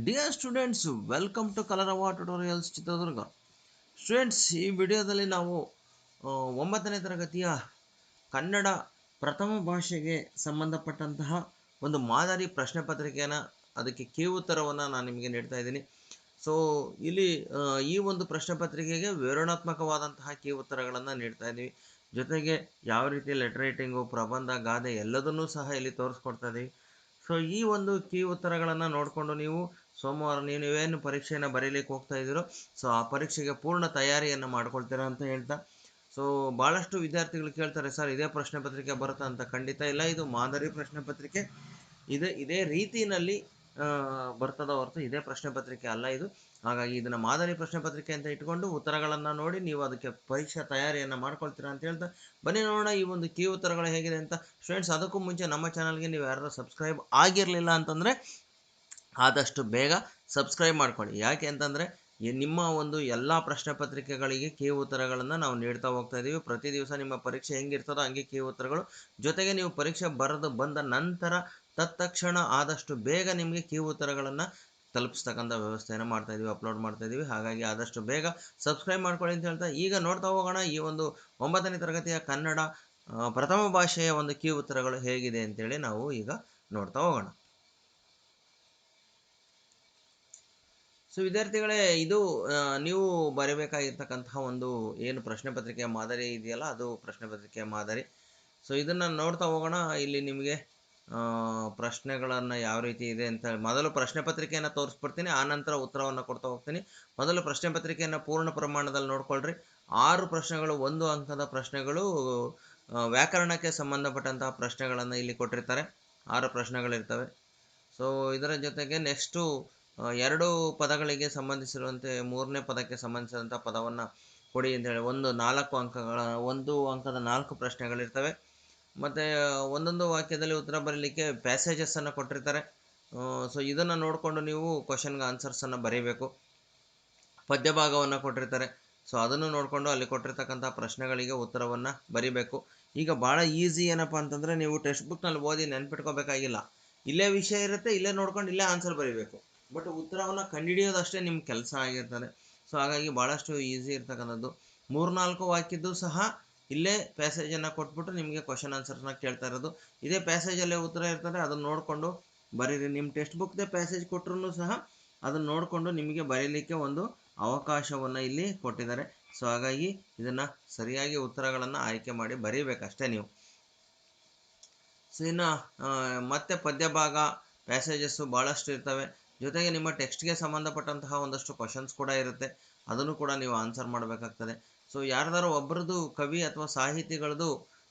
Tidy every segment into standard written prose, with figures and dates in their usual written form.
Dear students, welcome to ಕಲರವ tutorials Chitradurga. Students, ಈ ವಿಡಿಯೋದಲ್ಲಿ ನಾವು 9ನೇ ತರಗತಿಯ ಕನ್ನಡ ಪ್ರಥಮ ಭಾಷೆಗೆ ಸಂಬಂಧಪಟ್ಟಂತಹ ಒಂದು ಮಾದರಿ ಪ್ರಶ್ನೆ ಪತ್ರಿಕೆಯನ್ನು, ಅದಕ್ಕೆ ಕೀ ಉತ್ತರವನ್ನು ನಾನು ನಿಮಗೆ ನೀಡ್ತಾ ಇದ್ದೀನಿ. ಸೊ ಇಲ್ಲಿ ಈ ಒಂದು ಪ್ರಶ್ನೆ ಪತ್ರಿಕೆಗೆ ವಿವರಣಾತ್ಮಕವಾದಂತಹ ಕೀ ಉತ್ತರಗಳನ್ನು ನೀಡ್ತಾ ಇದ್ದೀವಿ. ಜೊತೆಗೆ ಯಾವ ರೀತಿ ಲೆಟರ್ ರೈಟಿಂಗು, ಪ್ರಬಂಧ, ಗಾದೆ ಎಲ್ಲದನ್ನೂ ಸಹ ಇಲ್ಲಿ ತೋರಿಸ್ಕೊಡ್ತಾ ಇದ್ದೀವಿ. ಸೊ ಈ ಒಂದು ಕೀ ಉತ್ತರಗಳನ್ನು ನೋಡಿಕೊಂಡು ನೀವು ಸೋಮವಾರ ನೀವೇನು ಪರೀಕ್ಷೆಯನ್ನು ಬರೀಲಿಕ್ಕೆ ಹೋಗ್ತಾ ಇದ್ದೀರೋ, ಸೊ ಆ ಪರೀಕ್ಷೆಗೆ ಪೂರ್ಣ ತಯಾರಿಯನ್ನು ಮಾಡ್ಕೊಳ್ತೀರಾ ಅಂತ ಹೇಳ್ತಾ, ಸೊ ಭಾಳಷ್ಟು ವಿದ್ಯಾರ್ಥಿಗಳು ಕೇಳ್ತಾರೆ, ಸರ್ ಇದೇ ಪ್ರಶ್ನೆ ಪತ್ರಿಕೆ ಬರುತ್ತಾ ಅಂತ. ಖಂಡಿತ ಇಲ್ಲ, ಇದು ಮಾದರಿ ಪ್ರಶ್ನೆ ಪತ್ರಿಕೆ. ಇದೇ ರೀತಿಯಲ್ಲಿ ಬರ್ತದ ಹೊರತು ಇದೇ ಪ್ರಶ್ನೆ ಪತ್ರಿಕೆ ಅಲ್ಲ ಇದು. ಹಾಗಾಗಿ ಇದನ್ನು ಮಾದರಿ ಪ್ರಶ್ನೆ ಪತ್ರಿಕೆ ಅಂತ ಇಟ್ಕೊಂಡು ಉತ್ತರಗಳನ್ನು ನೋಡಿ ನೀವು ಅದಕ್ಕೆ ಪರೀಕ್ಷಾ ತಯಾರಿಯನ್ನು ಮಾಡ್ಕೊಳ್ತೀರಾ ಅಂತ ಹೇಳ್ತಾ, ಬನ್ನಿ ನೋಡೋಣ ಈ ಒಂದು ಕೀ ಉತ್ತರಗಳು ಹೇಗಿದೆ ಅಂತ. ಸ್ಟೂಡೆಂಟ್ಸ್, ಅದಕ್ಕೂ ಮುಂಚೆ ನಮ್ಮ ಚಾನಲ್ಗೆ ನೀವು ಯಾರು ಸಬ್ಸ್ಕ್ರೈಬ್ ಆಗಿರಲಿಲ್ಲ ಅಂತಂದರೆ ಆದಷ್ಟು ಬೇಗ ಸಬ್ಸ್ಕ್ರೈಬ್ ಮಾಡ್ಕೊಳ್ಳಿ. ಯಾಕೆ ಅಂತಂದರೆ ನಿಮ್ಮ ಒಂದು ಎಲ್ಲ ಪ್ರಶ್ನೆ ಪತ್ರಿಕೆಗಳಿಗೆ ಕೀ ಉತ್ತರಗಳನ್ನು ನಾವು ನೀಡ್ತಾ ಹೋಗ್ತಾ ಇದ್ದೀವಿ. ಪ್ರತಿ ದಿವಸ ನಿಮ್ಮ ಪರೀಕ್ಷೆ ಹೆಂಗಿರ್ತದೋ ಹಂಗೆ ಕೀ ಉತ್ತರಗಳು. ಜೊತೆಗೆ ನೀವು ಪರೀಕ್ಷೆ ಬರೆದು ಬಂದ ನಂತರ ತತ್ಕ್ಷಣ ಆದಷ್ಟು ಬೇಗ ನಿಮಗೆ ಕೀ ಉತ್ತರಗಳನ್ನು ತಲುಪಿಸ್ತಕ್ಕಂಥ ವ್ಯವಸ್ಥೆಯನ್ನು ಮಾಡ್ತಾಯಿದ್ದೀವಿ, ಅಪ್ಲೋಡ್ ಮಾಡ್ತಾಯಿದ್ದೀವಿ. ಹಾಗಾಗಿ ಆದಷ್ಟು ಬೇಗ ಸಬ್ಸ್ಕ್ರೈಬ್ ಮಾಡ್ಕೊಳ್ಳಿ ಅಂತ ಹೇಳ್ತಾ, ಈಗ ನೋಡ್ತಾ ಹೋಗೋಣ ಈ ಒಂದು 9ನೇ ತರಗತಿಯ ಕನ್ನಡ ಪ್ರಥಮ ಭಾಷೆಯ ಒಂದು ಕೀ ಉತ್ತರಗಳು ಹೇಗಿದೆ ಅಂತೇಳಿ ನಾವು ಈಗ ನೋಡ್ತಾ ಹೋಗೋಣ. ಸೊ ವಿದ್ಯಾರ್ಥಿಗಳೇ, ಇದು ನೀವು ಬರೀಬೇಕಾಗಿರ್ತಕ್ಕಂತಹ ಒಂದು ಏನು ಪ್ರಶ್ನೆ ಪತ್ರಿಕೆಯ ಮಾದರಿ ಇದೆಯಲ್ಲ, ಅದು ಪ್ರಶ್ನೆ ಪತ್ರಿಕೆಯ ಮಾದರಿ. ಸೊ ಇದನ್ನು ನೋಡ್ತಾ ಹೋಗೋಣ. ಇಲ್ಲಿ ನಿಮಗೆ ಪ್ರಶ್ನೆಗಳನ್ನು ಯಾವ ರೀತಿ ಇದೆ ಅಂತ ಮೊದಲು ಪ್ರಶ್ನೆ ಪತ್ರಿಕೆಯನ್ನು ತೋರಿಸ್ಬಿಡ್ತೀನಿ, ಆನಂತರ ಉತ್ತರವನ್ನು ಕೊಡ್ತಾ ಹೋಗ್ತೀನಿ. ಮೊದಲು ಪ್ರಶ್ನೆ ಪತ್ರಿಕೆಯನ್ನು ಪೂರ್ಣ ಪ್ರಮಾಣದಲ್ಲಿ ನೋಡ್ಕೊಳ್ರಿ. 6 ಪ್ರಶ್ನೆಗಳು, 1 ಅಂಕದ ಪ್ರಶ್ನೆಗಳು, ವ್ಯಾಕರಣಕ್ಕೆ ಸಂಬಂಧಪಟ್ಟಂತಹ ಪ್ರಶ್ನೆಗಳನ್ನು ಇಲ್ಲಿ ಕೊಟ್ಟಿರ್ತಾರೆ. 6 ಪ್ರಶ್ನೆಗಳಿರ್ತವೆ. ಸೊ ಇದರ ಜೊತೆಗೆ ನೆಕ್ಸ್ಟು 2 ಪದಗಳಿಗೆ ಸಂಬಂಧಿಸಿರುವಂತೆ 3ನೇ ಪದಕ್ಕೆ ಸಂಬಂಧಿಸಿದಂಥ ಪದವನ್ನು ಕೊಡಿ ಅಂತೇಳಿ 1 ಅಂಕದ 4 ಪ್ರಶ್ನೆಗಳಿರ್ತವೆ. ಮತ್ತು ಒಂದೊಂದು ವಾಕ್ಯದಲ್ಲಿ ಉತ್ತರ ಬರೀಲಿಕ್ಕೆ ಪ್ಯಾಸೇಜಸ್ಸನ್ನು ಕೊಟ್ಟಿರ್ತಾರೆ. ಸೊ ಇದನ್ನು ನೋಡಿಕೊಂಡು ನೀವು ಕ್ವಶನ್ಗೆ ಆನ್ಸರ್ಸನ್ನು ಬರೀಬೇಕು. ಪದ್ಯ ಭಾಗವನ್ನು ಕೊಟ್ಟಿರ್ತಾರೆ. ಸೊ ಅದನ್ನು ನೋಡಿಕೊಂಡು ಅಲ್ಲಿ ಕೊಟ್ಟಿರ್ತಕ್ಕಂಥ ಪ್ರಶ್ನೆಗಳಿಗೆ ಉತ್ತರವನ್ನು ಬರೀಬೇಕು. ಈಗ ಭಾಳ ಈಸಿ ಏನಪ್ಪ ಅಂತಂದರೆ, ನೀವು ಟೆಕ್ಸ್ಟ್ ಬುಕ್ನಲ್ಲಿ ಓದಿ ನೆನ್ಪಿಟ್ಕೋಬೇಕಾಗಿಲ್ಲ. ಇಲ್ಲೇ ವಿಷಯ ಇರುತ್ತೆ, ಇಲ್ಲೇ ನೋಡ್ಕೊಂಡು ಇಲ್ಲೇ ಆನ್ಸರ್ ಬರೀಬೇಕು. ಬಟ್ ಉತ್ತರವನ್ನು ಕಂಡುಹಿಡಿಯೋದಷ್ಟೇ ನಿಮ್ಮ ಕೆಲಸ ಆಗಿರ್ತದೆ. ಸೊ ಹಾಗಾಗಿ ಭಾಳಷ್ಟು ಈಸಿ ಇರ್ತಕ್ಕಂಥದ್ದು. 3-4 ವಾಕ್ಯದ್ದು ಸಹ ಇಲ್ಲೇ ಪ್ಯಾಸೇಜನ್ನು ಕೊಟ್ಬಿಟ್ಟು ನಿಮಗೆ ಕ್ವಶನ್ ಆನ್ಸರ್ಸ್ನ ಕೇಳ್ತಾ ಇರೋದು. ಇದೇ ಪ್ಯಾಸೇಜಲ್ಲೇ ಉತ್ತರ ಇರ್ತದೆ, ಅದನ್ನು ನೋಡಿಕೊಂಡು ಬರೀರಿ. ನಿಮ್ಮ ಟೆಕ್ಸ್ಟ್ ಬುಕ್ದೇ ಪ್ಯಾಸೇಜ್ ಕೊಟ್ಟರು ಸಹ ಅದನ್ನು ನೋಡಿಕೊಂಡು ನಿಮಗೆ ಬರೀಲಿಕ್ಕೆ ಒಂದು ಅವಕಾಶವನ್ನು ಇಲ್ಲಿ ಕೊಟ್ಟಿದ್ದಾರೆ. ಸೊ ಹಾಗಾಗಿ ಇದನ್ನು ಸರಿಯಾಗಿ ಉತ್ತರಗಳನ್ನು ಆಯ್ಕೆ ಮಾಡಿ ಬರೀಬೇಕಷ್ಟೇ ನೀವು. ಸೊ ಇನ್ನು ಮತ್ತೆ ಪದ್ಯ ಭಾಗ, ಪ್ಯಾಸೇಜಸ್ಸು ಭಾಳಷ್ಟು ಇರ್ತವೆ. ಜೊತೆಗೆ ನಿಮ್ಮ ಟೆಕ್ಸ್ಟ್ಗೆ ಸಂಬಂಧಪಟ್ಟಂತಹ ಒಂದಷ್ಟು ಕ್ವಶನ್ಸ್ ಕೂಡ ಇರುತ್ತೆ, ಅದನ್ನು ಕೂಡ ನೀವು ಆನ್ಸರ್ ಮಾಡಬೇಕಾಗ್ತದೆ. ಸೊ ಯಾರ್ದಾರು ಒಬ್ಬರದ್ದು ಕವಿ ಅಥವಾ ಸಾಹಿತಿಗಳದ್ದು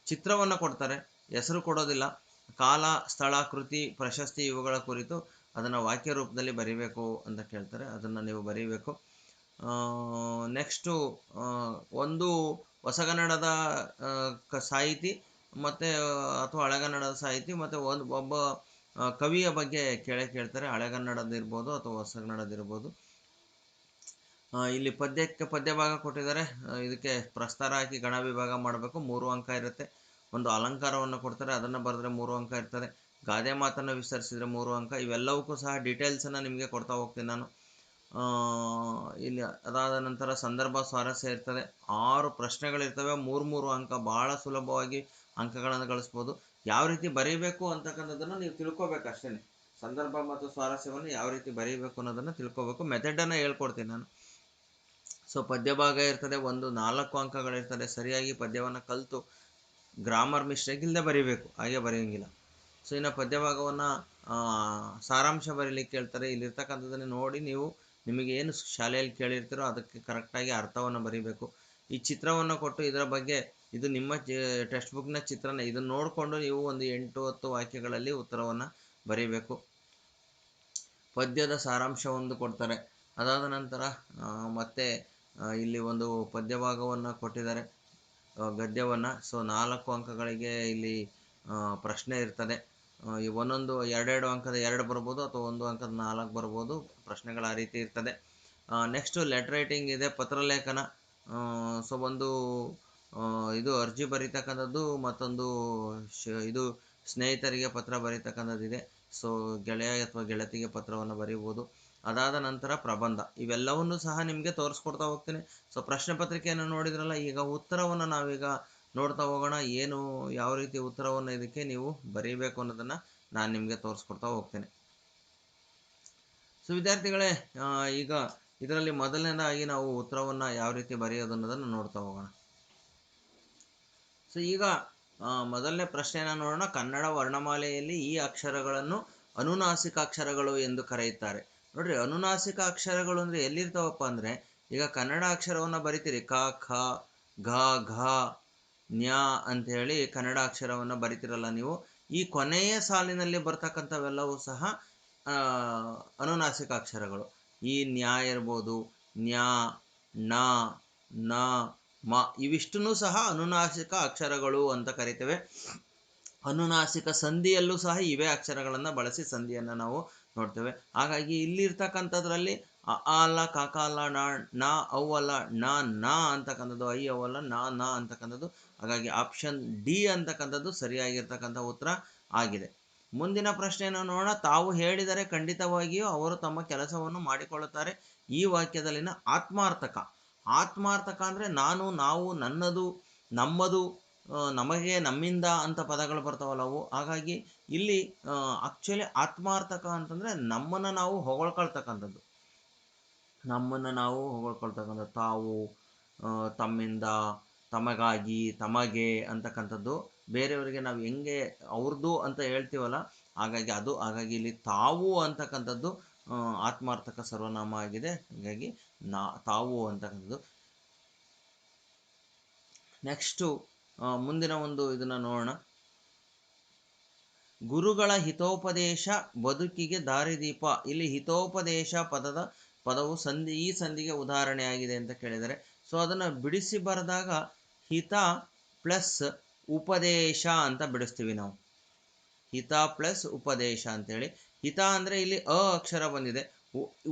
ಚಿತ್ರವನ್ನು ಕೊಡ್ತಾರೆ, ಹೆಸರು ಕೊಡೋದಿಲ್ಲ. ಕಾಲ, ಸ್ಥಳ, ಕೃತಿ, ಪ್ರಶಸ್ತಿ ಇವುಗಳ ಕುರಿತು ಅದನ್ನು ವಾಕ್ಯ ರೂಪದಲ್ಲಿ ಬರೀಬೇಕು ಅಂತ ಕೇಳ್ತಾರೆ, ಅದನ್ನು ನೀವು ಬರೀಬೇಕು. ನೆಕ್ಸ್ಟು ಒಂದು ಹೊಸಗನ್ನಡದ ಸಾಹಿತಿ ಮತ್ತು ಅಥವಾ ಹಳೆಗನ್ನಡದ ಸಾಹಿತಿ ಮತ್ತು ಒಬ್ಬ ಕವಿಯ ಬಗ್ಗೆ ಕೇಳ್ತಾರೆ. ಹಳೆಗನ್ನಡದಿರ್ಬೋದು ಅಥವಾ ಹೊಸಗನ್ನಡದಿರ್ಬೋದು. ಇಲ್ಲಿ ಪದ್ಯಕ್ಕೆ ಪದ್ಯ ಭಾಗ ಕೊಟ್ಟಿದ್ದಾರೆ. ಇದಕ್ಕೆ ಪ್ರಸ್ತಾರ ಹಾಕಿ ಗಣ ವಿಭಾಗ ಮಾಡಬೇಕು, 3 ಅಂಕ ಇರುತ್ತೆ. ಒಂದು ಅಲಂಕಾರವನ್ನು ಕೊಡ್ತಾರೆ, ಅದನ್ನು ಬರೆದ್ರೆ 3 ಅಂಕ ಇರ್ತದೆ. ಗಾದೆ ಮಾತನ್ನು ವಿಸ್ತರಿಸಿದರೆ 3 ಅಂಕ. ಇವೆಲ್ಲವಕ್ಕೂ ಸಹ ಡೀಟೇಲ್ಸನ್ನು ನಿಮಗೆ ಕೊಡ್ತಾ ಹೋಗ್ತೀನಿ ನಾನು. ಇಲ್ಲಿ ಅದಾದ ನಂತರ ಸಂದರ್ಭ, ಸ್ವಾರಸ್ಯ ಇರ್ತದೆ. 6 ಪ್ರಶ್ನೆಗಳಿರ್ತವೆ, 3 ಅಂಕ. ಭಾಳ ಸುಲಭವಾಗಿ ಅಂಕಗಳನ್ನು ಗಳಿಸ್ಬೋದು. ಯಾವ ರೀತಿ ಬರೀಬೇಕು ಅಂತಕ್ಕಂಥದ್ದನ್ನು ನೀವು ತಿಳ್ಕೊಬೇಕಷ್ಟೇ. ಸಂದರ್ಭ ಮತ್ತು ಸ್ವಾರಸ್ಯವನ್ನು ಯಾವ ರೀತಿ ಬರೀಬೇಕು ಅನ್ನೋದನ್ನು ತಿಳ್ಕೊಬೇಕು. ಮೆಥಡನ್ನು ಹೇಳ್ಕೊಡ್ತೀನಿ ನಾನು. ಸೊ ಪದ್ಯ ಭಾಗ ಇರ್ತದೆ, 4 ಅಂಕಗಳಿರ್ತದೆ. ಸರಿಯಾಗಿ ಪದ್ಯವನ್ನು ಕಲಿತು ಗ್ರಾಮರ್ ಮಿಸ್ಟೇಕ್ ಇಲ್ಲದೆ ಬರೀಬೇಕು, ಹಾಗೆ ಬರೆಯೋಂಗಿಲ್ಲ. ಸೊ ಇನ್ನು ಪದ್ಯ ಭಾಗವನ್ನು ಸಾರಾಂಶ ಬರೀಲಿಕ್ಕೆ ಹೇಳ್ತಾರೆ. ಇಲ್ಲಿರ್ತಕ್ಕಂಥದ್ದನ್ನು ನೋಡಿ ನೀವು ನಿಮಗೆ ಏನು ಶಾಲೆಯಲ್ಲಿ ಕೇಳಿರ್ತೀರೋ ಅದಕ್ಕೆ ಕರೆಕ್ಟಾಗಿ ಅರ್ಥವನ್ನು ಬರೀಬೇಕು. ಈ ಚಿತ್ರವನ್ನು ಕೊಟ್ಟು ಇದರ ಬಗ್ಗೆ, ಇದು ನಿಮ್ಮ ಟೆಕ್ಸ್ಟ್ ಬುಕ್ನ ಚಿತ್ರನ, ಇದನ್ನು ನೋಡಿಕೊಂಡು ನೀವು ಒಂದು 8-10 ವಾಕ್ಯಗಳಲ್ಲಿ ಉತ್ತರವನ್ನು ಬರೀಬೇಕು. ಪದ್ಯದ ಸಾರಾಂಶ ಒಂದು ಕೊಡ್ತಾರೆ. ಅದಾದ ನಂತರ ಮತ್ತೆ ಇಲ್ಲಿ ಒಂದು ಪದ್ಯ ಭಾಗವನ್ನು ಕೊಟ್ಟಿದ್ದಾರೆ, ಗದ್ಯವನ್ನು. ಸೊ 4 ಅಂಕಗಳಿಗೆ ಇಲ್ಲಿ ಪ್ರಶ್ನೆ ಇರ್ತದೆ. ಒಂದೊಂದು 2 ಅಂಕದ 2 ಬರ್ಬೋದು ಅಥವಾ 1 ಅಂಕದ 4 ಬರ್ಬೋದು. ಪ್ರಶ್ನೆಗಳು ಆ ರೀತಿ ಇರ್ತದೆ. ನೆಕ್ಸ್ಟು ಲೆಟರ್ ರೈಟಿಂಗ್ ಇದೆ, ಪತ್ರಲೇಖನ. ಸೊ ಒಂದು ಇದು ಅರ್ಜಿ ಬರೀತಕ್ಕಂಥದ್ದು, ಮತ್ತೊಂದು ಇದು ಸ್ನೇಹಿತರಿಗೆ ಪತ್ರ ಬರೀತಕ್ಕಂಥದ್ದಿದೆ. ಸೊ ಗೆಳೆಯ ಅಥವಾ ಗೆಳತಿಗೆ ಪತ್ರವನ್ನು ಬರೀಬೋದು. ಅದಾದ ನಂತರ ಪ್ರಬಂಧ, ಇವೆಲ್ಲವನ್ನೂ ಸಹ ನಿಮಗೆ ತೋರಿಸ್ಕೊಡ್ತಾ ಹೋಗ್ತೀನಿ. ಸೊ ಪ್ರಶ್ನೆ ಪತ್ರಿಕೆಯನ್ನು ನೋಡಿದ್ರಲ್ಲ, ಈಗ ಉತ್ತರವನ್ನು ನಾವೀಗ ನೋಡ್ತಾ ಹೋಗೋಣ. ಏನು ಯಾವ ರೀತಿ ಉತ್ತರವನ್ನು ಇದಕ್ಕೆ ನೀವು ಬರೀಬೇಕು ಅನ್ನೋದನ್ನು ನಾನು ನಿಮಗೆ ತೋರಿಸ್ಕೊಡ್ತಾ ಹೋಗ್ತೇನೆ. ಸೊ ವಿದ್ಯಾರ್ಥಿಗಳೇ, ಈಗ ಇದರಲ್ಲಿ ಮೊದಲನೇದಾಗಿ ನಾವು ಉತ್ತರವನ್ನು ಯಾವ ರೀತಿ ಬರೆಯೋದು ಅನ್ನೋದನ್ನು ನೋಡ್ತಾ ಹೋಗೋಣ. ಸೊ ಈಗ ಮೊದಲನೇ ಪ್ರಶ್ನೆಯನ್ನು ನೋಡೋಣ. ಕನ್ನಡ ವರ್ಣಮಾಲೆಯಲ್ಲಿ ಈ ಅಕ್ಷರಗಳನ್ನು ಅನುನಾಸಿಕ ಅಕ್ಷರಗಳು ಎಂದು ಕರೆಯುತ್ತಾರೆ. ನೋಡ್ರಿ, ಅನುನಾಸಿಕ ಅಕ್ಷರಗಳು ಅಂದರೆ ಎಲ್ಲಿರ್ತಾವಪ್ಪ ಅಂದರೆ, ಈಗ ಕನ್ನಡ ಅಕ್ಷರವನ್ನು ಬರಿತೀರಿ, ಕ, ಖ, ಘ, ಘ, ನ್ಯ ಅಂತ ಹೇಳಿ ಕನ್ನಡ ಅಕ್ಷರವನ್ನು ಬರಿತಿರಲ್ಲ ನೀವು, ಈ ಕೊನೆಯ ಸಾಲಿನಲ್ಲಿ ಬರ್ತಕ್ಕಂಥವೆಲ್ಲವೂ ಸಹ ಅನುನಾಸಿಕ ಅಕ್ಷರಗಳು. ಈ ನ್ಯಾ ಇರ್ಬೋದು, ನ್ಯಾ, ನ, ನ, ಮ, ಇವಿಷ್ಟೂ ಸಹ ಅನುನಾಸಿಕ ಅಕ್ಷರಗಳು ಅಂತ ಕರಿತೇವೆ. ಅನುನಾಸಿಕ ಸಂಧಿಯಲ್ಲೂ ಸಹ ಇವೇ ಅಕ್ಷರಗಳನ್ನು ಬಳಸಿ ಸಂಧಿಯನ್ನು ನಾವು ನೋಡ್ತೇವೆ. ಹಾಗಾಗಿ ಇಲ್ಲಿರ್ತಕ್ಕಂಥದ್ರಲ್ಲಿ ಅ ಅಲ್ಲ, ಕಾಕ ಅಲ್ಲ, ನ ಅವಲ್ಲ, ನ ಅಂತಕ್ಕಂಥದ್ದು, ಐ ಅವಲ್ಲ, ನ ಅಂತಕ್ಕಂಥದ್ದು. ಹಾಗಾಗಿ ಆಪ್ಷನ್ ಡಿ ಅಂತಕ್ಕಂಥದ್ದು ಸರಿಯಾಗಿರ್ತಕ್ಕಂಥ ಉತ್ತರ ಆಗಿದೆ. ಮುಂದಿನ ಪ್ರಶ್ನೆಯನ್ನು ನೋಡೋಣ. ತಾವು ಹೇಳಿದರೆ ಖಂಡಿತವಾಗಿಯೂ ಅವರು ತಮ್ಮ ಕೆಲಸವನ್ನು ಮಾಡಿಕೊಳ್ಳುತ್ತಾರೆ. ಈ ವಾಕ್ಯದಲ್ಲಿನ ಆತ್ಮಾರ್ಥಕ. ಆತ್ಮಾರ್ಥಕ ಅಂದರೆ ನಾನು, ನಾವು, ನನ್ನದು, ನಮ್ಮದು, ನಮಗೆ, ನಮ್ಮಿಂದ ಅಂತ ಪದಗಳು ಬರ್ತಾವಲ್ಲವು. ಹಾಗಾಗಿ ಇಲ್ಲಿ ಆಕ್ಚುಲಿ ಆತ್ಮಾರ್ಥಕ ಅಂತಂದರೆ ನಮ್ಮನ್ನು ನಾವು ಹೊಗಳ್ಕೊಳ್ತಕ್ಕಂಥದ್ದು, ತಾವು, ತಮ್ಮಿಂದ, ತಮಗಾಗಿ, ತಮಗೆ ಅಂತಕ್ಕಂಥದ್ದು. ಬೇರೆಯವರಿಗೆ ನಾವು ಹೆಂಗೆ ಅವ್ರದ್ದು ಅಂತ ಹೇಳ್ತೀವಲ್ಲ, ಹಾಗಾಗಿ ಇಲ್ಲಿ ತಾವು ಅಂತಕ್ಕಂಥದ್ದು ಆತ್ಮಾರ್ಥಕ ಸರ್ವನಾಮ ಆಗಿದೆ. ಹಾಗಾಗಿ ತಾವು ಅಂತಕ್ಕಂಥದ್ದು. ನೆಕ್ಸ್ಟು ಮುಂದಿನ ಒಂದು ಇದನ್ನು ನೋಡೋಣ. ಗುರುಗಳ ಹಿತೋಪದೇಶ ಬದುಕಿಗೆ ದಾರಿದೀಪ. ಇಲ್ಲಿ ಹಿತೋಪದೇಶ ಪದವು ಈ ಸಂಧಿಗೆ ಉದಾಹರಣೆಯಾಗಿದೆ ಅಂತ ಕೇಳಿದರೆ, ಸೊ ಅದನ್ನು ಬಿಡಿಸಿ ಬರೆದಾಗ ಹಿತ ಪ್ಲಸ್ ಉಪದೇಶ ಅಂತ ಬಿಡಿಸ್ತೀವಿ ನಾವು. ಹಿತ ಪ್ಲಸ್ ಉಪದೇಶ ಅಂತೇಳಿ. ಹಿತ ಅಂದರೆ ಇಲ್ಲಿ ಅ ಅಕ್ಷರ ಬಂದಿದೆ,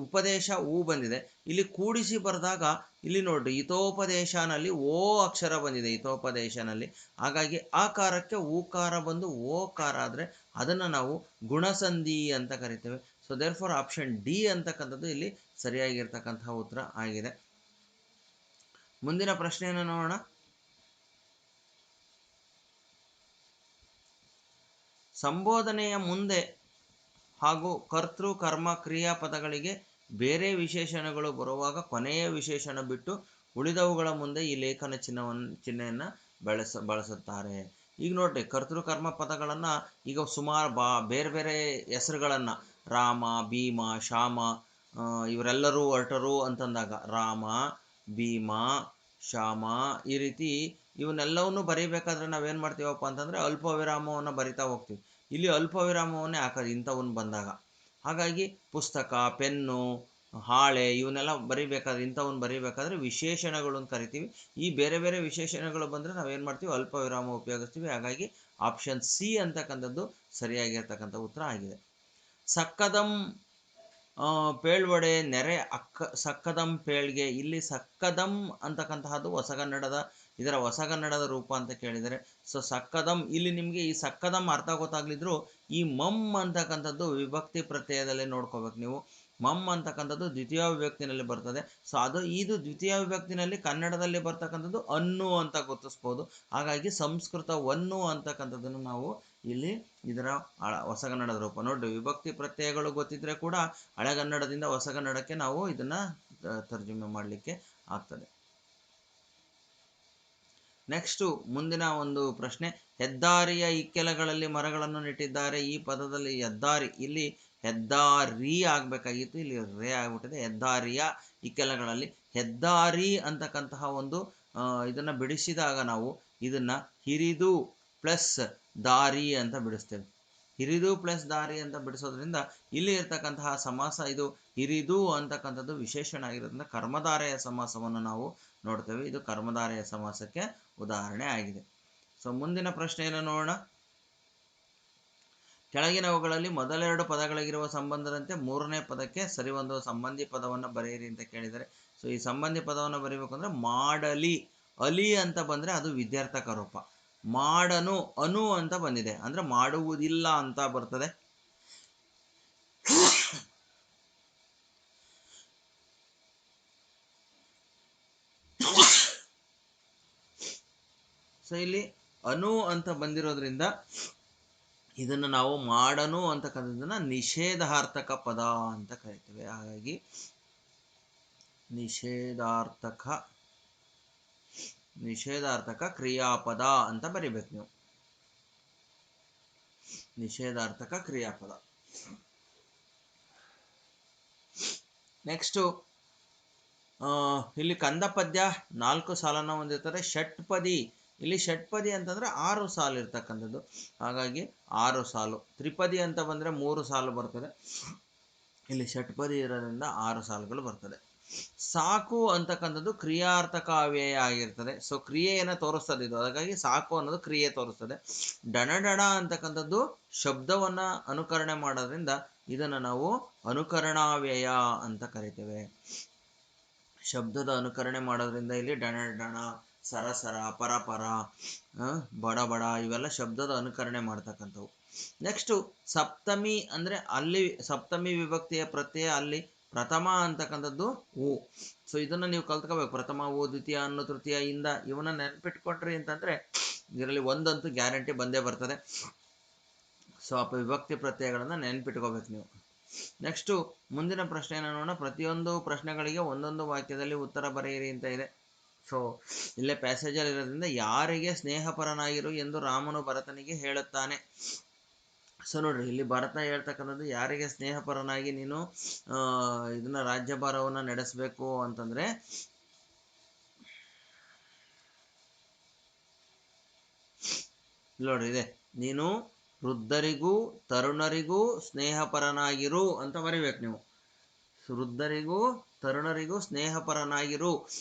ಉಪದೇಶ ಉ ಬಂದಿದೆ. ಇಲ್ಲಿ ಕೂಡಿಸಿ ಬರೆದಾಗ ಇಲ್ಲಿ ನೋಡ್ರಿ, ಹಿತೋಪದೇಶನಲ್ಲಿ ಓ ಅಕ್ಷರ ಬಂದಿದೆ, ಹಿತೋಪದೇಶನಲ್ಲಿ. ಹಾಗಾಗಿ ಆಕಾರಕ್ಕೆ ಊಕಾರ ಬಂದು ಓಕಾರ ಆದರೆ ಅದನ್ನು ನಾವು ಗುಣಸಂಧಿ ಅಂತ ಕರಿತೇವೆ. So therefore option D ಅಂತಕ್ಕಂಥದ್ದು ಇಲ್ಲಿ ಸರಿಯಾಗಿರ್ತಕ್ಕಂತಹ ಉತ್ತರ ಆಗಿದೆ. ಮುಂದಿನ ಪ್ರಶ್ನೆಯನ್ನು ನೋಡೋಣ. ಸಂಬೋಧನೆಯ ಮುಂದೆ ಹಾಗೂ ಕರ್ತೃ, ಕರ್ಮ, ಕ್ರಿಯಾಪದಗಳಿಗೆ ಬೇರೆ ವಿಶೇಷಣಗಳು ಬರುವಾಗ ಕೊನೆಯ ವಿಶೇಷಣ ಬಿಟ್ಟು ಉಳಿದವುಗಳ ಮುಂದೆ ಈ ಲೇಖನ ಚಿಹ್ನೆಯನ್ನು ಬಳಸುತ್ತಾರೆ. ಈಗ ನೋಡ್ರಿ, ಕರ್ತೃಕರ್ಮ ಪದಗಳನ್ನು ಈಗ ಸುಮಾರು ಬೇರೆ ಬೇರೆ ಹೆಸರುಗಳನ್ನು, ರಾಮ, ಭೀಮ, ಶ್ಯಾಮ, ಇವರೆಲ್ಲರೂ ಹೊರಟರು ಅಂತಂದಾಗ ರಾಮ, ಭೀಮ, ಶ್ಯಾಮ, ಈ ರೀತಿ ಇವನ್ನೆಲ್ಲವನ್ನು ಬರೀಬೇಕಾದ್ರೆ ನಾವೇನು ಮಾಡ್ತೀವಪ್ಪ ಅಂತಂದರೆ ಅಲ್ಪ ವಿರಾಮವನ್ನು ಬರಿತಾ ಹೋಗ್ತೀವಿ. ಇಲ್ಲಿ ಅಲ್ಪ ವಿರಾಮವನ್ನೇ ಹಾಕೋದು ಇಂಥವನ್ನ ಬಂದಾಗ. ಹಾಗಾಗಿ ಪುಸ್ತಕ, ಪೆನ್ನು, ಹಾಳೆ ಇವನ್ನೆಲ್ಲ ಬರೀಬೇಕಾದ್ರೆ ವಿಶೇಷಣಗಳು ಅಂತ ಕರಿತೀವಿ. ಈ ಬೇರೆ ಬೇರೆ ವಿಶೇಷಣಗಳು ಬಂದರೆ ನಾವೇನು ಮಾಡ್ತೀವಿ, ಅಲ್ಪ ವಿರಾಮ ಉಪಯೋಗಿಸ್ತೀವಿ. ಹಾಗಾಗಿ ಆಪ್ಷನ್ ಸಿ ಅಂತಕ್ಕಂಥದ್ದು ಸರಿಯಾಗಿರ್ತಕ್ಕಂಥ ಉತ್ತರ ಆಗಿದೆ. ಸಕ್ಕದಂ ಪೇಳ್ವಡೆ ನೆರೆ ಸಕ್ಕದಂ ಪೇಳ್ಗೆ. ಇಲ್ಲಿ ಸಕ್ಕದಂ ಅಂತಕ್ಕಂತಹದ್ದು ಇದರ ಹೊಸಗನ್ನಡದ ರೂಪ ಅಂತ ಕೇಳಿದರೆ, ಸೊ ಸಕ್ಕದಂ, ಇಲ್ಲಿ ನಿಮಗೆ ಈ ಸಕ್ಕದಂ ಅರ್ಥ ಗೊತ್ತಾಗ್ಲಿದ್ರು ಈ ಮಮ್ ಅಂತಕ್ಕಂಥದ್ದು ವಿಭಕ್ತಿ ಪ್ರತ್ಯಯದಲ್ಲೇ ನೋಡ್ಕೋಬೇಕು ನೀವು. ಮಮ್ ಅಂತಕ್ಕಂಥದ್ದು ದ್ವಿತೀಯ ವಿಭಕ್ತಿನಲ್ಲಿ ಬರ್ತದೆ. ಸೊ ಇದು ದ್ವಿತೀಯ ವಿಭಕ್ತಿನಲ್ಲಿ ಕನ್ನಡದಲ್ಲಿ ಬರ್ತಕ್ಕಂಥದ್ದು ಅನ್ನು ಅಂತ ಗುರುತಿಸ್ಬೋದು. ಹಾಗಾಗಿ ಸಂಸ್ಕೃತ ವನ್ನು ಅಂತಕ್ಕಂಥದ್ದನ್ನು ನಾವು ಇಲ್ಲಿ ಇದರ ಹೊಸಗನ್ನಡದ ರೂಪ. ನೋಡ್ರಿ, ವಿಭಕ್ತಿ ಪ್ರತ್ಯಯಗಳು ಗೊತ್ತಿದ್ರೆ ಕೂಡ ಹಳೆಗನ್ನಡದಿಂದ ಹೊಸಗನ್ನಡಕ್ಕೆ ನಾವು ಇದನ್ನು ತರ್ಜುಮೆ ಮಾಡಲಿಕ್ಕೆ ಆಗ್ತದೆ. ನೆಕ್ಸ್ಟು ಮುಂದಿನ ಒಂದು ಪ್ರಶ್ನೆ. ಹೆದ್ದಾರಿಯ ಇಕ್ಕೆಲಗಳಲ್ಲಿ ಮರಗಳನ್ನು ನೆಟ್ಟಿದ್ದಾರೆ. ಈ ಪದದಲ್ಲಿ ಹೆದ್ದಾರಿ, ಇಲ್ಲಿ ಹೆದ್ದಾರಿ ಆಗಬೇಕಾಗಿತ್ತು, ಇಲ್ಲಿ ರೇ ಆಗ್ಬಿಟ್ಟಿದೆ. ಹೆದ್ದಾರಿಯ ಇಕ್ಕೆಲಗಳಲ್ಲಿ ಹೆದ್ದಾರಿ ಅಂತಕ್ಕಂತಹ ಒಂದು ಇದನ್ನು ಬಿಡಿಸಿದಾಗ ನಾವು ಇದನ್ನು ಹಿರಿದು ಪ್ಲಸ್ ದಾರಿ ಅಂತ ಬಿಡಿಸ್ತೇವೆ. ಹಿರಿದು ಪ್ಲಸ್ ದಾರಿ ಅಂತ ಬಿಡಿಸೋದ್ರಿಂದ ಇಲ್ಲಿ ಇರ್ತಕ್ಕಂತಹ ಸಮಾಸ ಇದು ಹಿರಿದು ಅಂತಕ್ಕಂಥದ್ದು ವಿಶೇಷಣ ಆಗಿರೋದ್ರಿಂದ ಕರ್ಮಧಾರೆಯ ಸಮಾಸವನ್ನು ನಾವು ನೋಡ್ತೇವೆ. ಇದು ಕರ್ಮಧಾರೆಯ ಸಮಾಸಕ್ಕೆ ಉದಾಹರಣೆ ಆಗಿದೆ. ಸೊ ಮುಂದಿನ ಪ್ರಶ್ನೆಯನ್ನು ನೋಡೋಣ. ಕೆಳಗಿನವುಗಳಲ್ಲಿ ಮೊದಲೆರಡು ಪದಗಳಿಗಿರುವ ಸಂಬಂಧದಂತೆ ಮೂರನೇ ಪದಕ್ಕೆ ಸರಿಹೊಂದುವ ಸಂಬಂಧಿ ಪದವನ್ನು ಬರೆಯಿರಿ ಅಂತ ಕೇಳಿದರೆ, ಸೊ ಈ ಸಂಬಂಧಿ ಪದವನ್ನು ಬರೀಬೇಕು ಅಂದರೆ ಮಾಡಲಿ, ಅಲಿ ಅಂತ ಬಂದರೆ ಅದು ವಿದ್ಯಾರ್ಥಕ ರೂಪ. ಮಾಡನು ಅನು ಅಂತ ಬಂದಿದೆ ಅಂದರೆ ಮಾಡುವುದಿಲ್ಲ ಅಂತ ಬರ್ತದೆ. ಸೊ ಇಲ್ಲಿ ಅನು ಅಂತ ಬಂದಿರೋದ್ರಿಂದ ಇದನ್ನು ನಾವು ಮಾಡನು ಅಂತಕ್ಕಂಥದ್ದನ್ನು ನಿಷೇಧಾರ್ಥಕ ಪದ ಅಂತ ಕರಿತೇವೆ. ಹಾಗಾಗಿ ನಿಷೇಧಾರ್ಥಕ ಕ್ರಿಯಾಪದ ಅಂತ ಬರಿಬೇಕು ನೀವು. ನಿಷೇಧಾರ್ಥಕ ಕ್ರಿಯಾಪದ. ನೆಕ್ಸ್ಟು ಇಲ್ಲಿ ಕಂದ ಪದ್ಯ 4 ಸಾಲನ್ನು ಹೊಂದಿರ್ತಾರೆ. ಷಟ್ಪದಿ, ಇಲ್ಲಿ ಷಟ್ಪದಿ ಅಂತಂದರೆ 6 ಸಾಲು ಇರ್ತಕ್ಕಂಥದ್ದು. ಹಾಗಾಗಿ 6 ಸಾಲು. ತ್ರಿಪದಿ ಅಂತ ಬಂದರೆ 3 ಸಾಲು ಬರ್ತದೆ. ಇಲ್ಲಿ ಷಟ್ಪದಿ ಇರೋದ್ರಿಂದ 6 ಸಾಲುಗಳು ಬರ್ತದೆ. ಸಾಕು ಅಂತಕ್ಕಂಥದ್ದು ಕ್ರಿಯಾರ್ಥಕ ಅವ್ಯಯ ಆಗಿರ್ತದೆ. ಸೊ ಕ್ರಿಯೆಯನ್ನು ತೋರಿಸ್ತದೆ ಇದು, ಹಾಗಾಗಿ ಸಾಕು ಅನ್ನೋದು ಕ್ರಿಯೆ ತೋರಿಸ್ತದೆ. ಡಣ ಅಂತಕ್ಕಂಥದ್ದು ಶಬ್ದವನ್ನು ಅನುಕರಣೆ ಮಾಡೋದ್ರಿಂದ ಇದನ್ನು ನಾವು ಅನುಕರಣಾವ್ಯಯ ಅಂತ ಕರಿತೇವೆ. ಶಬ್ದದ ಅನುಕರಣೆ ಮಾಡೋದ್ರಿಂದ ಇಲ್ಲಿ ಡಣ, ಸರಸರ, ಪರಪರ, ಬಡ ಇವೆಲ್ಲ ಶಬ್ದದ ಅನುಕರಣೆ ಮಾಡ್ತಕ್ಕಂಥವು. ನೆಕ್ಸ್ಟು ಸಪ್ತಮಿ ಅಂದರೆ ಅಲ್ಲಿ ಸಪ್ತಮಿ ವಿಭಕ್ತಿಯ ಪ್ರತ್ಯಯ ಅಲ್ಲಿ ಪ್ರಥಮ ಅಂತಕ್ಕಂಥದ್ದು ಹೂ. ಸೊ ಇದನ್ನು ನೀವು ಕಲ್ತ್ಕೋಬೇಕು. ಪ್ರಥಮ ಹೂ, ದ್ವಿತೀಯ ಅನ್ನು, ತೃತೀಯ ಇಂದ ಇವನ್ನ ನೆನ್ಪಿಟ್ಕೊಂಡ್ರಿ ಅಂತಂದರೆ ಇದರಲ್ಲಿ ಒಂದಂತೂ ಗ್ಯಾರಂಟಿ ಬಂದೇ ಬರ್ತದೆ. ಸೊ ವಿಭಕ್ತಿ ಪ್ರತ್ಯಯಗಳನ್ನು ನೆನ್ಪಿಟ್ಕೋಬೇಕು ನೀವು. ನೆಕ್ಸ್ಟು ಮುಂದಿನ ಪ್ರಶ್ನೆಯನ್ನು ನೋಡೋಣ. ಪ್ರತಿಯೊಂದು ಪ್ರಶ್ನೆಗಳಿಗೆ ಒಂದೊಂದು ವಾಕ್ಯದಲ್ಲಿ ಉತ್ತರ ಬರೆಯಿರಿ ಅಂತ ಇದೆ. ಸೊ ಇಲ್ಲೇ ಪ್ಯಾಸೇಜಲ್ಲಿ ಇರೋದ್ರಿಂದ ಯಾರಿಗೆ ಸ್ನೇಹಪರನಾಗಿರು ಎಂದು ರಾಮನು ಭರತನಿಗೆ ಹೇಳುತ್ತಾನೆ. ಸೊ ನೋಡ್ರಿ, ಇಲ್ಲಿ ಭರತ ಹೇಳ್ತಕ್ಕಂಥದ್ದು ಯಾರಿಗೆ ಸ್ನೇಹಪರನಾಗಿ ನೀನು ಇದನ್ನ ರಾಜ್ಯಭಾರವನ್ನು ನಡೆಸಬೇಕು ಅಂತಂದ್ರೆ ನೋಡ್ರಿ ಇದೆ, ನೀನು ವೃದ್ಧರಿಗೂ ತರುಣರಿಗೂ ಸ್ನೇಹಪರನಾಗಿರು ಅಂತ ಬರಿಬೇಕು ನೀವು. ವೃದ್ಧರಿಗೂ ತರುಣರಿಗೂ ಸ್ನೇಹಪರನಾಗಿರು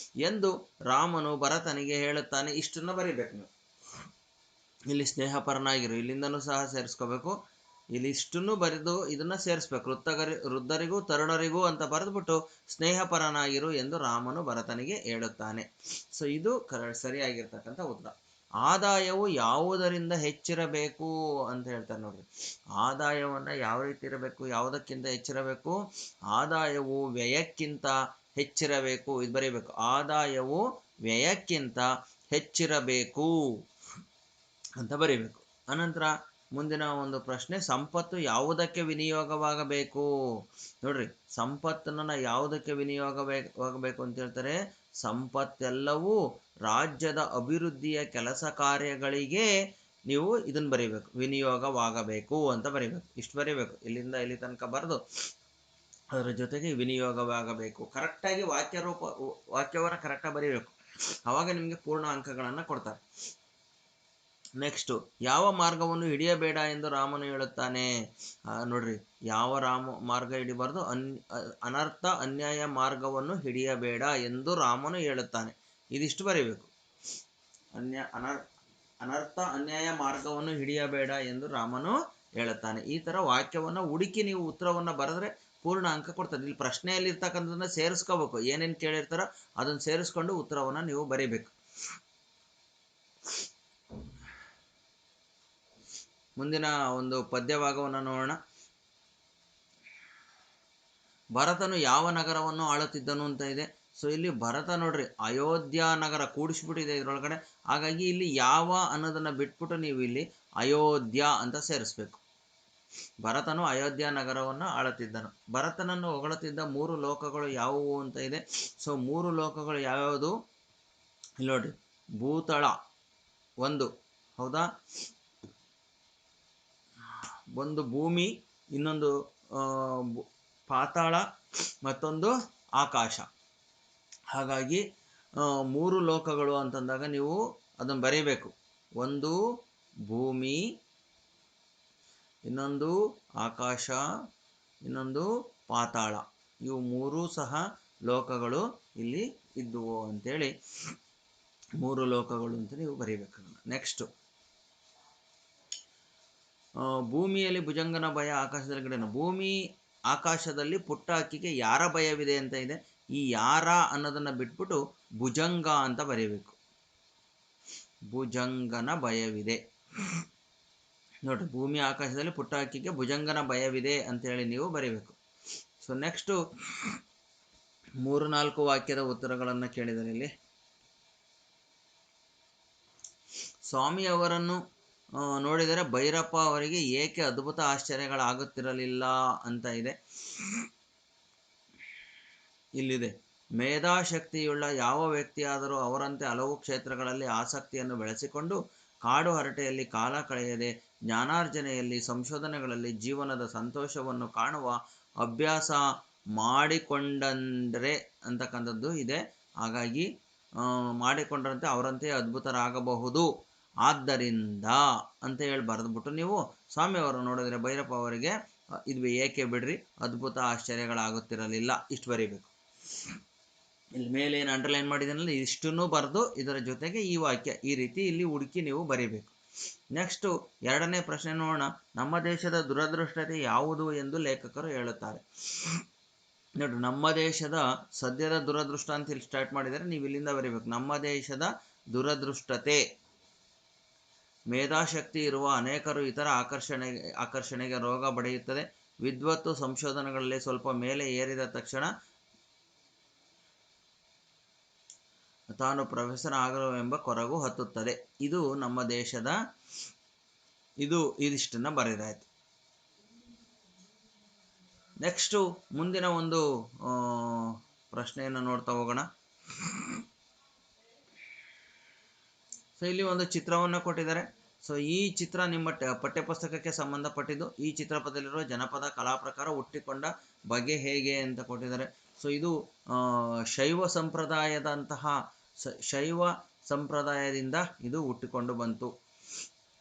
ಎಂದು ರಾಮನು ಭರತನಿಗೆ ಹೇಳುತ್ತಾನೆ. ಇಷ್ಟನ್ನು ಬರಿಬೇಕು ನೀವು. ಇಲ್ಲಿ ಸ್ನೇಹಪರನಾಗಿರು ಇಲ್ಲಿಂದನೂ ಸಹ ಸೇರಿಸ್ಕೋಬೇಕು. ಇಲ್ಲಿ ಇಷ್ಟನ್ನು ಬರೆದು ಇದನ್ನ ಸೇರಿಸ್ಬೇಕು. ವೃದ್ಧರಿಗೂ ತರುಣರಿಗೂ ಅಂತ ಬರೆದ್ಬಿಟ್ಟು ಸ್ನೇಹಪರನಾಗಿರು ಎಂದು ರಾಮನು ಭರತನಿಗೆ ಹೇಳುತ್ತಾನೆ. ಸೊ ಇದು ಸರಿಯಾಗಿರ್ತಕ್ಕಂಥ ಉತ್ತರ. ಆದಾಯವು ಯಾವುದರಿಂದ ಹೆಚ್ಚಿರಬೇಕು ಅಂತ ಹೇಳ್ತಾರೆ ನೋಡ್ರಿ. ಆದಾಯವನ್ನು ಯಾವ ರೀತಿ ಇರಬೇಕು, ಯಾವುದಕ್ಕಿಂತ ಹೆಚ್ಚಿರಬೇಕು? ಆದಾಯವು ವ್ಯಯಕ್ಕಿಂತ ಹೆಚ್ಚಿರಬೇಕು. ಇದು ಬರೀಬೇಕು. ಆದಾಯವು ವ್ಯಯಕ್ಕಿಂತ ಹೆಚ್ಚಿರಬೇಕು ಅಂತ ಬರೀಬೇಕು. ಅನಂತರ ಮುಂದಿನ ಒಂದು ಪ್ರಶ್ನೆ, ಸಂಪತ್ತು ಯಾವುದಕ್ಕೆ ವಿನಿಯೋಗವಾಗಬೇಕು? ನೋಡ್ರಿ, ಸಂಪತ್ತನ್ನು ಯಾವುದಕ್ಕೆ ವಿನಿಯೋಗವಾಗಬೇಕು ಅಂತ ಹೇಳ್ತಾರೆ? ಸಂಪತ್ತೆಲ್ಲವೂ ರಾಜ್ಯದ ಅಭಿವೃದ್ಧಿಯ ಕೆಲಸ ಕಾರ್ಯಗಳಿಗೆ ನೀವು ಇದನ್ನು ಬರೀಬೇಕು, ವಿನಿಯೋಗವಾಗಬೇಕು ಅಂತ ಬರೀಬೇಕು. ಇಷ್ಟು ಬರೀಬೇಕು, ಇಲ್ಲಿಂದ ಇಲ್ಲಿ ತನಕ ಬರೆದು ಅದರ ಜೊತೆಗೆ ವಿನಿಯೋಗವಾಗಬೇಕು. ಕರೆಕ್ಟಾಗಿ ವಾಕ್ಯವನ್ನು ಕರೆಕ್ಟಾಗಿ ಬರೀಬೇಕು. ಆವಾಗ ನಿಮಗೆ ಪೂರ್ಣ ಅಂಕಗಳನ್ನು ಕೊಡ್ತಾರೆ. ನೆಕ್ಸ್ಟು, ಯಾವ ಮಾರ್ಗವನ್ನು ಹಿಡಿಯಬೇಡ ಎಂದು ರಾಮನು ಹೇಳುತ್ತಾನೆ? ನೋಡ್ರಿ, ಯಾವ ಮಾರ್ಗ ಹಿಡಿಬಾರ್ದು? ಅನರ್ಥ ಅನ್ಯಾಯ ಮಾರ್ಗವನ್ನು ಹಿಡಿಯಬೇಡ ಎಂದು ರಾಮನು ಹೇಳುತ್ತಾನೆ. ಇದಿಷ್ಟು ಬರೀಬೇಕು. ಅನರ್ಥ ಅನ್ಯಾಯ ಮಾರ್ಗವನ್ನು ಹಿಡಿಯಬೇಡ ಎಂದು ರಾಮನು ಹೇಳುತ್ತಾನೆ. ಈ ಥರ ವಾಕ್ಯವನ್ನು ಹುಡುಕಿ ನೀವು ಉತ್ತರವನ್ನು ಬರೆದ್ರೆ ಪೂರ್ಣ ಅಂಕ ಕೊಡ್ತದೆ. ಇಲ್ಲಿ ಪ್ರಶ್ನೆಯಲ್ಲಿ ಇರ್ತಕ್ಕಂಥದ್ದನ್ನ ಸೇರಿಸ್ಕೋಬೇಕು. ಏನೇನು ಕೇಳಿರ್ತಾರೋ ಅದನ್ನು ಸೇರಿಸ್ಕೊಂಡು ಉತ್ತರವನ್ನು ನೀವು ಬರೀಬೇಕು. ಮುಂದಿನ ಒಂದು ಪದ್ಯಭಾಗವನ್ನು ನೋಡೋಣ. ಭರತನು ಯಾವ ನಗರವನ್ನು ಆಳುತ್ತಿದ್ದನು ಅಂತ ಇದೆ. ಸೊ ಇಲ್ಲಿ ಭರತ ನೋಡ್ರಿ ಅಯೋಧ್ಯ ನಗರ ಕೂಡಿಸ್ಬಿಟ್ಟಿದೆ ಇದರೊಳಗಡೆ. ಹಾಗಾಗಿ ಇಲ್ಲಿ ಯಾವ ಅನ್ನೋದನ್ನು ಬಿಟ್ಬಿಟ್ಟು ನೀವು ಇಲ್ಲಿ ಅಯೋಧ್ಯ ಅಂತ ಸೇರಿಸ್ಬೇಕು. ಭರತನು ಅಯೋಧ್ಯ ನಗರವನ್ನು ಆಳುತ್ತಿದ್ದನು. ಭರತನನ್ನು ಹೊಗಳುತ್ತಿದ್ದ 3 ಲೋಕಗಳು ಯಾವುವು ಅಂತ ಇದೆ. ಸೊ 3 ಲೋಕಗಳು ಯಾವ್ಯಾವುದು ಇಲ್ಲಿ ನೋಡ್ರಿ. ಭೂತಳ ಒಂದು, ಹೌದಾ? ಒಂದು ಭೂಮಿ, ಇನ್ನೊಂದು ಪಾತಾಳ, ಮತ್ತೊಂದು ಆಕಾಶ. ಹಾಗಾಗಿ 3 ಲೋಕಗಳು ಅಂತಂದಾಗ ನೀವು ಅದನ್ನು ಬರೀಬೇಕು. ಒಂದು ಭೂಮಿ, ಇನ್ನೊಂದು ಆಕಾಶ, ಇನ್ನೊಂದು ಪಾತಾಳ. ಇವು 3 ಸಹ ಲೋಕಗಳು ಇಲ್ಲಿ ಇದ್ದುವು ಅಂತೇಳಿ 3 ಲೋಕಗಳು ಅಂತ ನೀವು ಬರೀಬೇಕು. ನೆಕ್ಸ್ಟು, ಭೂಮಿಯಲ್ಲಿ ಭುಜಂಗನ ಭಯ, ಆಕಾಶದಲ್ಲಿ ಗಿಡನ. ಭೂಮಿ ಆಕಾಶದಲ್ಲಿ ಪುಟ್ಟ ಹಕ್ಕಿಗೆ ಯಾರ ಭಯವಿದೆ ಅಂತ ಇದೆ. ಈ ಯಾರ ಅನ್ನೋದನ್ನು ಬಿಟ್ಬಿಟ್ಟು ಭುಜಂಗ ಅಂತ ಬರೀಬೇಕು. ಭುಜಂಗನ ಭಯವಿದೆ. ನೋಡ್ರಿ, ಭೂಮಿ ಆಕಾಶದಲ್ಲಿ ಪುಟ್ಟ ಹಕ್ಕಿಗೆ ಭುಜಂಗನ ಭಯವಿದೆ ಅಂತೇಳಿ ನೀವು ಬರೀಬೇಕು. ಸೊ ನೆಕ್ಸ್ಟು 3-4 ವಾಕ್ಯದ ಉತ್ತರಗಳನ್ನು ಕೇಳಿದರೆ ಇಲ್ಲಿ. ಸ್ವಾಮಿಯವರನ್ನು ನೋಡಿದರೆ ಭೈರಪ್ಪ ಅವರಿಗೆ ಏಕೆ ಅದ್ಭುತ ಆಶ್ಚರ್ಯಗಳಾಗುತ್ತಿರಲಿಲ್ಲ ಅಂತ ಇದೆ. ಇಲ್ಲಿದೆ, ಮೇಧಾಶಕ್ತಿಯುಳ್ಳ ಯಾವ ವ್ಯಕ್ತಿಯಾದರೂ ಅವರಂತೆ ಹಲವು ಕ್ಷೇತ್ರಗಳಲ್ಲಿ ಆಸಕ್ತಿಯನ್ನು ಬೆಳೆಸಿಕೊಂಡು ಕಾಡು ಹರಟೆಯಲ್ಲಿ ಕಾಲ ಕಳೆಯದೆ ಜ್ಞಾನಾರ್ಜನೆಯಲ್ಲಿ ಸಂಶೋಧನೆಗಳಲ್ಲಿ ಜೀವನದ ಸಂತೋಷವನ್ನು ಕಾಣುವ ಅಭ್ಯಾಸ ಮಾಡಿಕೊಂಡಂದರೆ ಅಂತಕ್ಕಂಥದ್ದು ಇದೆ. ಹಾಗಾಗಿ ಮಾಡಿಕೊಂಡಂತೆ ಅವರಂತೆ ಅದ್ಭುತರಾಗಬಹುದು. ಆದ್ದರಿಂದ ಅಂತ ಹೇಳಿ ಬರೆದ್ಬಿಟ್ಟು ನೀವು ಸ್ವಾಮಿಯವರು ನೋಡಿದರೆ ಭೈರಪ್ಪ ಅವರಿಗೆ ಇದು ಏಕೆ ಬಿಡ್ರಿ ಅದ್ಭುತ ಆಶ್ಚರ್ಯಗಳಾಗುತ್ತಿರಲಿಲ್ಲ ಇಷ್ಟು ಬರೀಬೇಕು. ಇಲ್ಲಿ ಮೇಲೆ ಏನು ಅಂಡರ್ಲೈನ್ ಮಾಡಿದ್ದೀನಲ್ಲ ಇಷ್ಟನ್ನು ಬರೆದು ಇದರ ಜೊತೆಗೆ ಈ ವಾಕ್ಯ ಈ ರೀತಿ ಇಲ್ಲಿ ಹುಡುಕಿ ನೀವು ಬರೀಬೇಕು. ನೆಕ್ಸ್ಟು 2ನೇ ಪ್ರಶ್ನೆ ನೋಡೋಣ. ನಮ್ಮ ದೇಶದ ದುರದೃಷ್ಟತೆ ಯಾವುದು ಎಂದು ಲೇಖಕರು ಹೇಳುತ್ತಾರೆ. ನೋಡಿ, ನಮ್ಮ ದೇಶದ ಸದ್ಯದ ದುರದೃಷ್ಟ ಅಂತ ಇಲ್ಲಿ ಸ್ಟಾರ್ಟ್ ಮಾಡಿದರೆ ನೀವು ಇಲ್ಲಿಂದ ಬರೀಬೇಕು. ನಮ್ಮ ದೇಶದ ದುರದೃಷ್ಟತೆ, ಮೇಧಾಶಕ್ತಿ ಇರುವ ಅನೇಕರು ಇತರ ಆಕರ್ಷಣೆಗೆ ರೋಗ ಬಡಿಯುತ್ತದೆ. ವಿದ್ವತ್ತು ಸಂಶೋಧನೆಗಳಲ್ಲಿ ಸ್ವಲ್ಪ ಮೇಲೆ ಏರಿದ ತಕ್ಷಣ ತಾನು ಪ್ರೊಫೆಸರ್ ಆಗಲವೆಂಬ ಕೊರಗು ಹತ್ತುತ್ತದೆ. ಇದು ನಮ್ಮ ದೇಶದ ಇದಿಷ್ಟನ್ನು ಬರೆದಾಯ್ತು. ನೆಕ್ಸ್ಟು ಮುಂದಿನ ಒಂದು ಪ್ರಶ್ನೆಯನ್ನು ನೋಡ್ತಾ ಹೋಗೋಣ. ಸೊ ಇಲ್ಲಿ ಒಂದು ಚಿತ್ರವನ್ನು ಕೊಟ್ಟಿದ್ದಾರೆ. ಸೊ ಈ ಚಿತ್ರ ನಿಮ್ಮ ಪಠ್ಯಪುಸ್ತಕಕ್ಕೆ ಸಂಬಂಧಪಟ್ಟಿದ್ದು. ಈ ಚಿತ್ರಪಟದಲ್ಲಿರುವ ಜನಪದ ಕಲಾ ಪ್ರಕಾರ ಹುಟ್ಟಿಕೊಂಡ ಬಗೆ ಹೇಗೆ ಅಂತ ಕೊಟ್ಟಿದ್ದಾರೆ. ಸೊ ಇದು ಶೈವ ಸಂಪ್ರದಾಯದಿಂದ ಇದು ಹುಟ್ಟಿಕೊಂಡು ಬಂತು.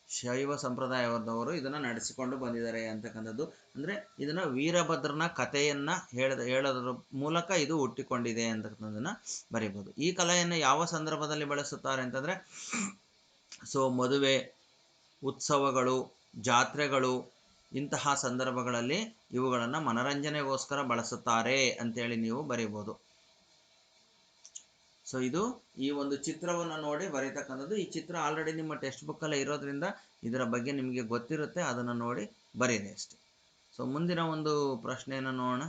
ಶೈವ ಸಂಪ್ರದಾಯದವರು ಇದನ್ನು ನಡೆಸಿಕೊಂಡು ಬಂದಿದ್ದಾರೆ ಅಂತಕ್ಕಂಥದ್ದು. ಅಂದರೆ ಇದನ್ನು ವೀರಭದ್ರನ ಕಥೆಯನ್ನು ಹೇಳೋದ್ರ ಮೂಲಕ ಇದು ಹುಟ್ಟಿಕೊಂಡಿದೆ ಅಂತಕ್ಕಂಥದ್ದನ್ನು ಬರೀಬೋದು. ಈ ಕಲೆಯನ್ನು ಯಾವ ಸಂದರ್ಭದಲ್ಲಿ ಬಳಸುತ್ತಾರೆ ಅಂತಂದರೆ, ಸೊ ಮದುವೆ, ಉತ್ಸವಗಳು, ಜಾತ್ರೆಗಳು, ಇಂತಹ ಸಂದರ್ಭಗಳಲ್ಲಿ ಇವುಗಳನ್ನು ಮನರಂಜನೆಗೋಸ್ಕರ ಬಳಸುತ್ತಾರೆ ಅಂತೇಳಿ ನೀವು ಬರೀಬೋದು. ಸೊ ಇದು ಈ ಒಂದು ಚಿತ್ರವನ್ನು ನೋಡಿ ಬರೀತಕ್ಕಂಥದ್ದು. ಈ ಚಿತ್ರ ಆಲ್ರೆಡಿ ನಿಮ್ಮ ಟೆಕ್ಸ್ಟ್ ಬುಕ್ಕಲ್ಲೇ ಇರೋದ್ರಿಂದ ಇದರ ಬಗ್ಗೆ ನಿಮಗೆ ಗೊತ್ತಿರುತ್ತೆ, ಅದನ್ನು ನೋಡಿ ಬರೀರಿ ಅಷ್ಟೆ. ಸೊ ಮುಂದಿನ ಒಂದು ಪ್ರಶ್ನೆಯನ್ನು ನೋಡೋಣ.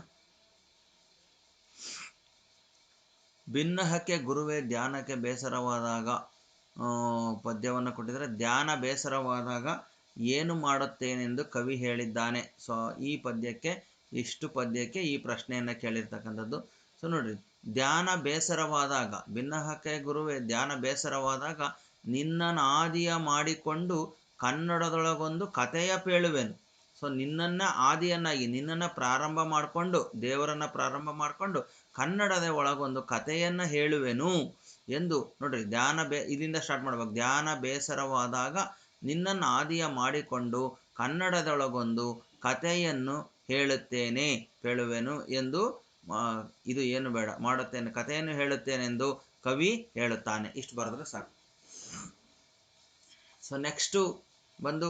ಭಿನ್ನಹಕ್ಕೆ ಗುರುವೇ ಧ್ಯಾನಕ್ಕೆ ಬೇಸರವಾದಾಗ ಪದ್ಯವನ್ನು ಕೊಟ್ಟಿದ್ದಾರೆ. ಧ್ಯಾನ ಬೇಸರವಾದಾಗ ಏನು ಮಾಡುತ್ತೇನೆಂದು ಕವಿ ಹೇಳಿದ್ದಾನೆ. ಸೊ ಈ ಪದ್ಯಕ್ಕೆ ಈ ಪ್ರಶ್ನೆಯನ್ನು ಕೇಳಿರ್ತಕ್ಕಂಥದ್ದು. ಸೊ ನೋಡ್ರಿ, ಧ್ಯಾನ ಬೇಸರವಾದಾಗ, ಭಿನ್ನಹಕ್ಕೆ ಗುರುವೇ ಧ್ಯಾನ ಬೇಸರವಾದಾಗ ನಿನ್ನನ್ನು ಆದಿಯ ಮಾಡಿಕೊಂಡು ಕನ್ನಡದೊಳಗೊಂದು ಕಥೆಯ ಪೇಳುವೆನು. ಸೊ ನಿನ್ನನ್ನು ಆದಿಯನ್ನಾಗಿ, ನಿನ್ನನ್ನು ಪ್ರಾರಂಭ ಮಾಡಿಕೊಂಡು, ದೇವರನ್ನು ಪ್ರಾರಂಭ ಮಾಡಿಕೊಂಡು ಕನ್ನಡದ ಒಳಗೊಂದು ಕಥೆಯನ್ನು ಹೇಳುವೆನು ಎಂದು. ನೋಡ್ರಿ, ಇಲ್ಲಿಂದ ಸ್ಟಾರ್ಟ್ ಮಾಡ್ಬೇಕು. ಧ್ಯಾನ ಬೇಸರವಾದಾಗ ನಿನ್ನನ್ನು ಆದಿಯ ಮಾಡಿಕೊಂಡು ಕನ್ನಡದೊಳಗೊಂದು ಕಥೆಯನ್ನು ಹೇಳುವೆನು ಎಂದು. ಇದು ಏನು ಬೇಡ, ಮಾಡುತ್ತೇನೆ, ಕಥೆಯನ್ನು ಹೇಳುತ್ತೇನೆಂದು ಕವಿ ಹೇಳುತ್ತಾನೆ. ಇಷ್ಟು ಬರೆದ್ರೆ ಸಾಕು. ಸೊ ನೆಕ್ಸ್ಟು ಬಂದು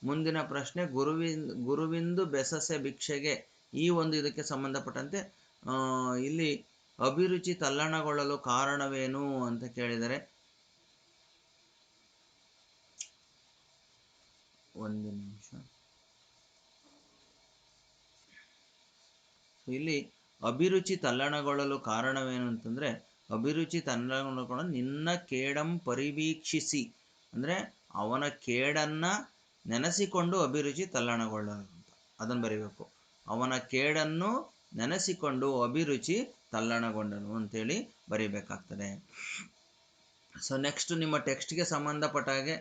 ಮುಂದಿನ ಪ್ರಶ್ನೆ, ಗುರುವಿಂದು ಬೆಸಸೆ ಭಿಕ್ಷೆಗೆ. ಈ ಒಂದು ಇದಕ್ಕೆ ಸಂಬಂಧಪಟ್ಟಂತೆ ಇಲ್ಲಿ ಅಭಿರುಚಿ ತಲ್ಲಣಗೊಳ್ಳಲು ಕಾರಣವೇನು ಅಂತ ಕೇಳಿದರೆ, ಒಂದು ನಿಮಿಷ. ಇಲ್ಲಿ ಅಭಿರುಚಿ ತಲ್ಲಣಗೊಳ್ಳಲು ಕಾರಣವೇನು ಅಂತಂದರೆ, ಅಭಿರುಚಿ ತಲ್ಲಣಗೊಳ್ಳಲು ನಿನ್ನ ಕೇಡಂ ಪರಿವೀಕ್ಷಿಸಿ, ಅಂದರೆ ಅವನ ಕೇಡನ್ನು ನೆನೆಸಿಕೊಂಡು ಅಭಿರುಚಿ ತಲ್ಲಣಗೊಳ್ಳಲು ಅಂತ ಅದನ್ನು ಬರೀಬೇಕು. ಅವನ ಕೇಡನ್ನು ನೆನೆಸಿಕೊಂಡು ಅಭಿರುಚಿ ತಲ್ಲಣಗೊಂಡನು ಅಂತೇಳಿ ಬರೀಬೇಕಾಗ್ತದೆ. ಸೊ ನೆಕ್ಸ್ಟ್ ನಿಮ್ಮ ಟೆಕ್ಸ್ಟ್ಗೆ ಸಂಬಂಧಪಟ್ಟ ಹಾಗೆ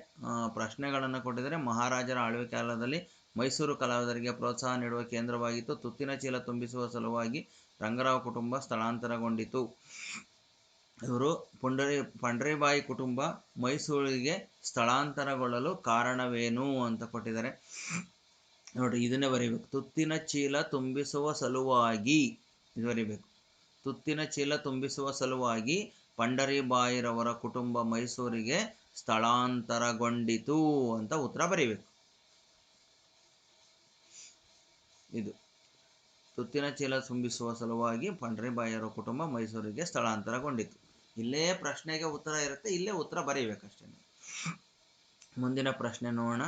ಪ್ರಶ್ನೆಗಳನ್ನು ಕೊಟ್ಟಿದ್ದಾರೆ. ಮಹಾರಾಜರ ಆಳ್ವಿಕೆ ಕಾಲದಲ್ಲಿ ಮೈಸೂರು ಕಲಾವಿದರಿಗೆ ಪ್ರೋತ್ಸಾಹ ನೀಡುವ ಕೇಂದ್ರವಾಗಿತ್ತು. ತುತ್ತಿನ ಚೀಲ ತುಂಬಿಸುವ ಸಲುವಾಗಿ ರಂಗರಾವ್ ಕುಟುಂಬ ಸ್ಥಳಾಂತರಗೊಂಡಿತು. ಇವರು ಪಂಡ್ರಿಬಾಯಿ ಕುಟುಂಬ ಮೈಸೂರಿಗೆ ಸ್ಥಳಾಂತರಗೊಳ್ಳಲು ಕಾರಣವೇನು ಅಂತ ಕೊಟ್ಟಿದ್ದಾರೆ. ನೋಡಿ, ಇದನ್ನೇ ಬರೀಬೇಕು. ತುತ್ತಿನ ಚೀಲ ತುಂಬಿಸುವ ಸಲುವಾಗಿ ಇದು ಬರೀಬೇಕು. ತುತ್ತಿನ ಚೀಲ ತುಂಬಿಸುವ ಸಲುವಾಗಿ ಪಂಡರಿಬಾಯಿರವರ ಕುಟುಂಬ ಮೈಸೂರಿಗೆ ಸ್ಥಳಾಂತರಗೊಂಡಿತು ಅಂತ ಉತ್ತರ ಬರೀಬೇಕು. ಇದು ತುತ್ತಿನ ಚೀಲ ತುಂಬಿಸುವ ಸಲುವಾಗಿ ಪಂಡರಿಬಾಯಿಯವರ ಕುಟುಂಬ ಮೈಸೂರಿಗೆ ಸ್ಥಳಾಂತರಗೊಂಡಿತು. ಇಲ್ಲೇ ಪ್ರಶ್ನೆಗೆ ಉತ್ತರ ಇರುತ್ತೆ, ಇಲ್ಲೇ ಉತ್ತರ ಬರೀಬೇಕಷ್ಟೇ. ಮುಂದಿನ ಪ್ರಶ್ನೆ ನೋಡೋಣ.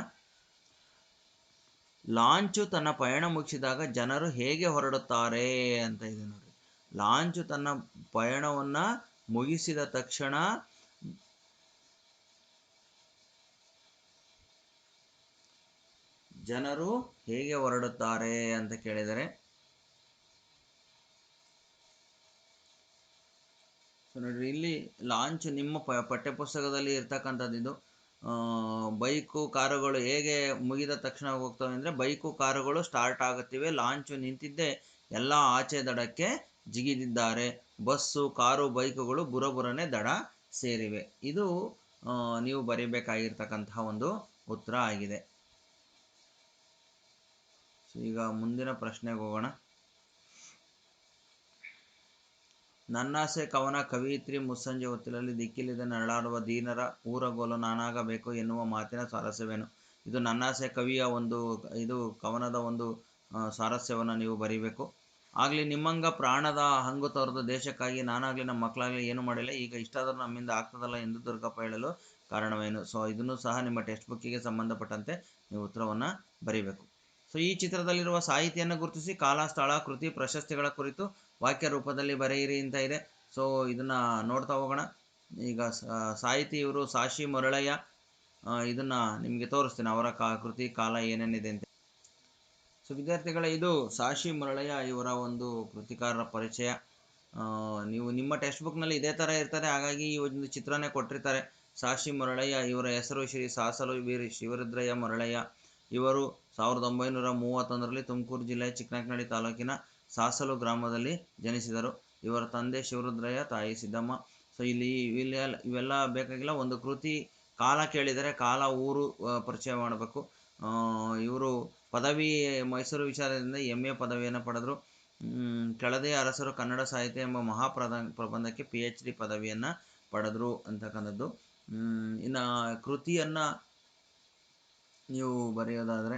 ಲಾಂಚು ತನ್ನ ಪಯಣ ಮುಗಿಸಿದಾಗ ಜನರು ಹೇಗೆ ಹೊರಡುತ್ತಾರೆ ಅಂತ ಇದೆ. ನೋಡಿ, ಲಾಂಚು ತನ್ನ ಪಯಣವನ್ನು ಮುಗಿಸಿದ ತಕ್ಷಣ ಜನರು ಹೇಗೆ ಹೊರಡುತ್ತಾರೆ ಅಂತ ಕೇಳಿದರೆ, ಸೊ ನೋಡ್ರಿ ಇಲ್ಲಿ ಲಾಂಚ್ ನಿಮ್ಮ ಪಠ್ಯಪುಸ್ತಕದಲ್ಲಿ ಇರ್ತಕ್ಕಂಥದ್ದು ಇದು. ಬೈಕು ಕಾರುಗಳು ಹೇಗೆ ಮುಗಿದ ತಕ್ಷಣ ಹೋಗ್ತವೆ ಅಂದರೆ, ಬೈಕು ಕಾರುಗಳು ಸ್ಟಾರ್ಟ್ ಆಗುತ್ತಿವೆ, ಲಾಂಚು ನಿಂತಿದ್ದೆ ಎಲ್ಲ ಆಚೆ ದಡಕ್ಕೆ ಜಿಗಿದಿದ್ದಾರೆ, ಬಸ್ಸು ಕಾರು ಬೈಕುಗಳು ಬುರಬುರನೆ ದಡ ಸೇರಿವೆ. ಇದು ನೀವು ಬರೀಬೇಕಾಗಿರ್ತಕ್ಕಂತಹ ಒಂದು ಉತ್ತರ ಆಗಿದೆ. ಸೊ ಈಗ ಮುಂದಿನ ಪ್ರಶ್ನೆಗೆ ಹೋಗೋಣ. ನನ್ನಾಸೆ ಕವನ ಕವಿಯಿತ್ರಿ ಮುಸ್ಸಂಜೆ ಹೊತ್ತಿಲಲ್ಲಿ ದಿಕ್ಕಿಲ್ಲದೆ ನರಳಾಡುವ ದೀನರ ಊರಗೋಲು ನಾನಾಗಬೇಕು ಎನ್ನುವ ಮಾತಿನ ಸ್ವಾರಸ್ಯವೇನು? ಇದು ನನ್ನಾಸೆ ಕವಿಯ ಒಂದು ಇದು ಕವನದ ಒಂದು ಸ್ವಾರಸ್ಯವನ್ನು ನೀವು ಬರೀಬೇಕು. ಆಗಲಿ ನಿಮ್ಮಂಗ ಪ್ರಾಣದ ಹಂಗು ತೋರದು ದೇಶಕ್ಕಾಗಿ ನಾನಾಗಲಿ ನಮ್ಮ ಮಕ್ಕಳಾಗಲಿ ಏನು ಮಾಡಿಲ್ಲ, ಈಗ ಇಷ್ಟಾದರೂ ನಮ್ಮಿಂದ ಆಗ್ತದಲ್ಲ ಎಂದು ದುರ್ಗಪ್ಪ ಹೇಳಲು ಕಾರಣವೇನು? ಸೊ ಇದನ್ನು ಸಹ ನಿಮ್ಮ ಟೆಕ್ಸ್ಟ್ ಬುಕ್ಕಿಗೆ ಸಂಬಂಧಪಟ್ಟಂತೆ ನೀವು ಉತ್ತರವನ್ನು ಬರೀಬೇಕು. ಸೊ ಈ ಚಿತ್ರದಲ್ಲಿರುವ ಸಾಹಿತಿಯನ್ನು ಗುರುತಿಸಿ ಕಾಲ ಸ್ಥಳ ಕೃತಿ ಪ್ರಶಸ್ತಿಗಳ ಕುರಿತು ವಾಕ್ಯ ರೂಪದಲ್ಲಿ ಬರೆಯಿರಿ ಅಂತ ಇದೆ. ಸೊ ಇದನ್ನು ನೋಡ್ತಾ ಹೋಗೋಣ. ಈಗ ಸಾಹಿತಿ ಇವರು ಸಾಶಿ ಮರಳಯ್ಯ. ಇದನ್ನು ನಿಮಗೆ ತೋರಿಸ್ತೀನಿ ಅವರ ಕೃತಿ ಕಾಲ ಏನೇನಿದೆ ಅಂತ. ಸೊ ವಿದ್ಯಾರ್ಥಿಗಳೇ, ಇದು ಸಾಶಿ ಮರಳಯ್ಯ ಇವರ ಒಂದು ಕೃತಿಕಾರರ ಪರಿಚಯ. ನೀವು ನಿಮ್ಮ ಟೆಕ್ಸ್ಟ್ ಬುಕ್ನಲ್ಲಿ ಇದೇ ಥರ ಇರ್ತದೆ, ಹಾಗಾಗಿ ಈ ಒಂದು ಚಿತ್ರನೇ ಕೊಟ್ಟಿರ್ತಾರೆ. ಸಾಶಿ ಮರಳಯ್ಯ ಇವರ ಹೆಸರು ಶ್ರೀ ಸಾಸಲು ವೀರ ಶಿವರುದ್ರಯ್ಯ ಮರಳಯ್ಯ. ಇವರು 1931ರಲ್ಲಿ ತುಮಕೂರು ಜಿಲ್ಲೆಯ ಚಿಕ್ಕನಾಯಕನಹಳ್ಳಿ ತಾಲೂಕಿನ ಸಾಸಲು ಗ್ರಾಮದಲ್ಲಿ ಜನಿಸಿದರು. ಇವರ ತಂದೆ ಶಿವರುದ್ರಯ್ಯ, ತಾಯಿ ಸಿದ್ದಮ್ಮ. ಸೊ ಇವೆಲ್ಲ ಬೇಕಾಗಿಲ್ಲ. ಒಂದು ಕೃತಿ ಕಾಲ ಕೇಳಿದರೆ ಕಾಲ ಊರು ಪರಿಚಯ ಮಾಡಬೇಕು. ಇವರು ಪದವಿ ಮೈಸೂರು ವಿಚಾರದಿಂದ MA ಪದವಿಯನ್ನು ಪಡೆದರು. ಕೆಳದಿಯ ಅರಸರು ಕನ್ನಡ ಸಾಹಿತ್ಯ ಎಂಬ ಪ್ರಬಂಧಕ್ಕೆ PhD ಪದವಿಯನ್ನು ಪಡೆದರು ಅಂತಕ್ಕಂಥದ್ದು. ಇನ್ನು ಕೃತಿಯನ್ನು ನೀವು ಬರೆಯೋದಾದರೆ,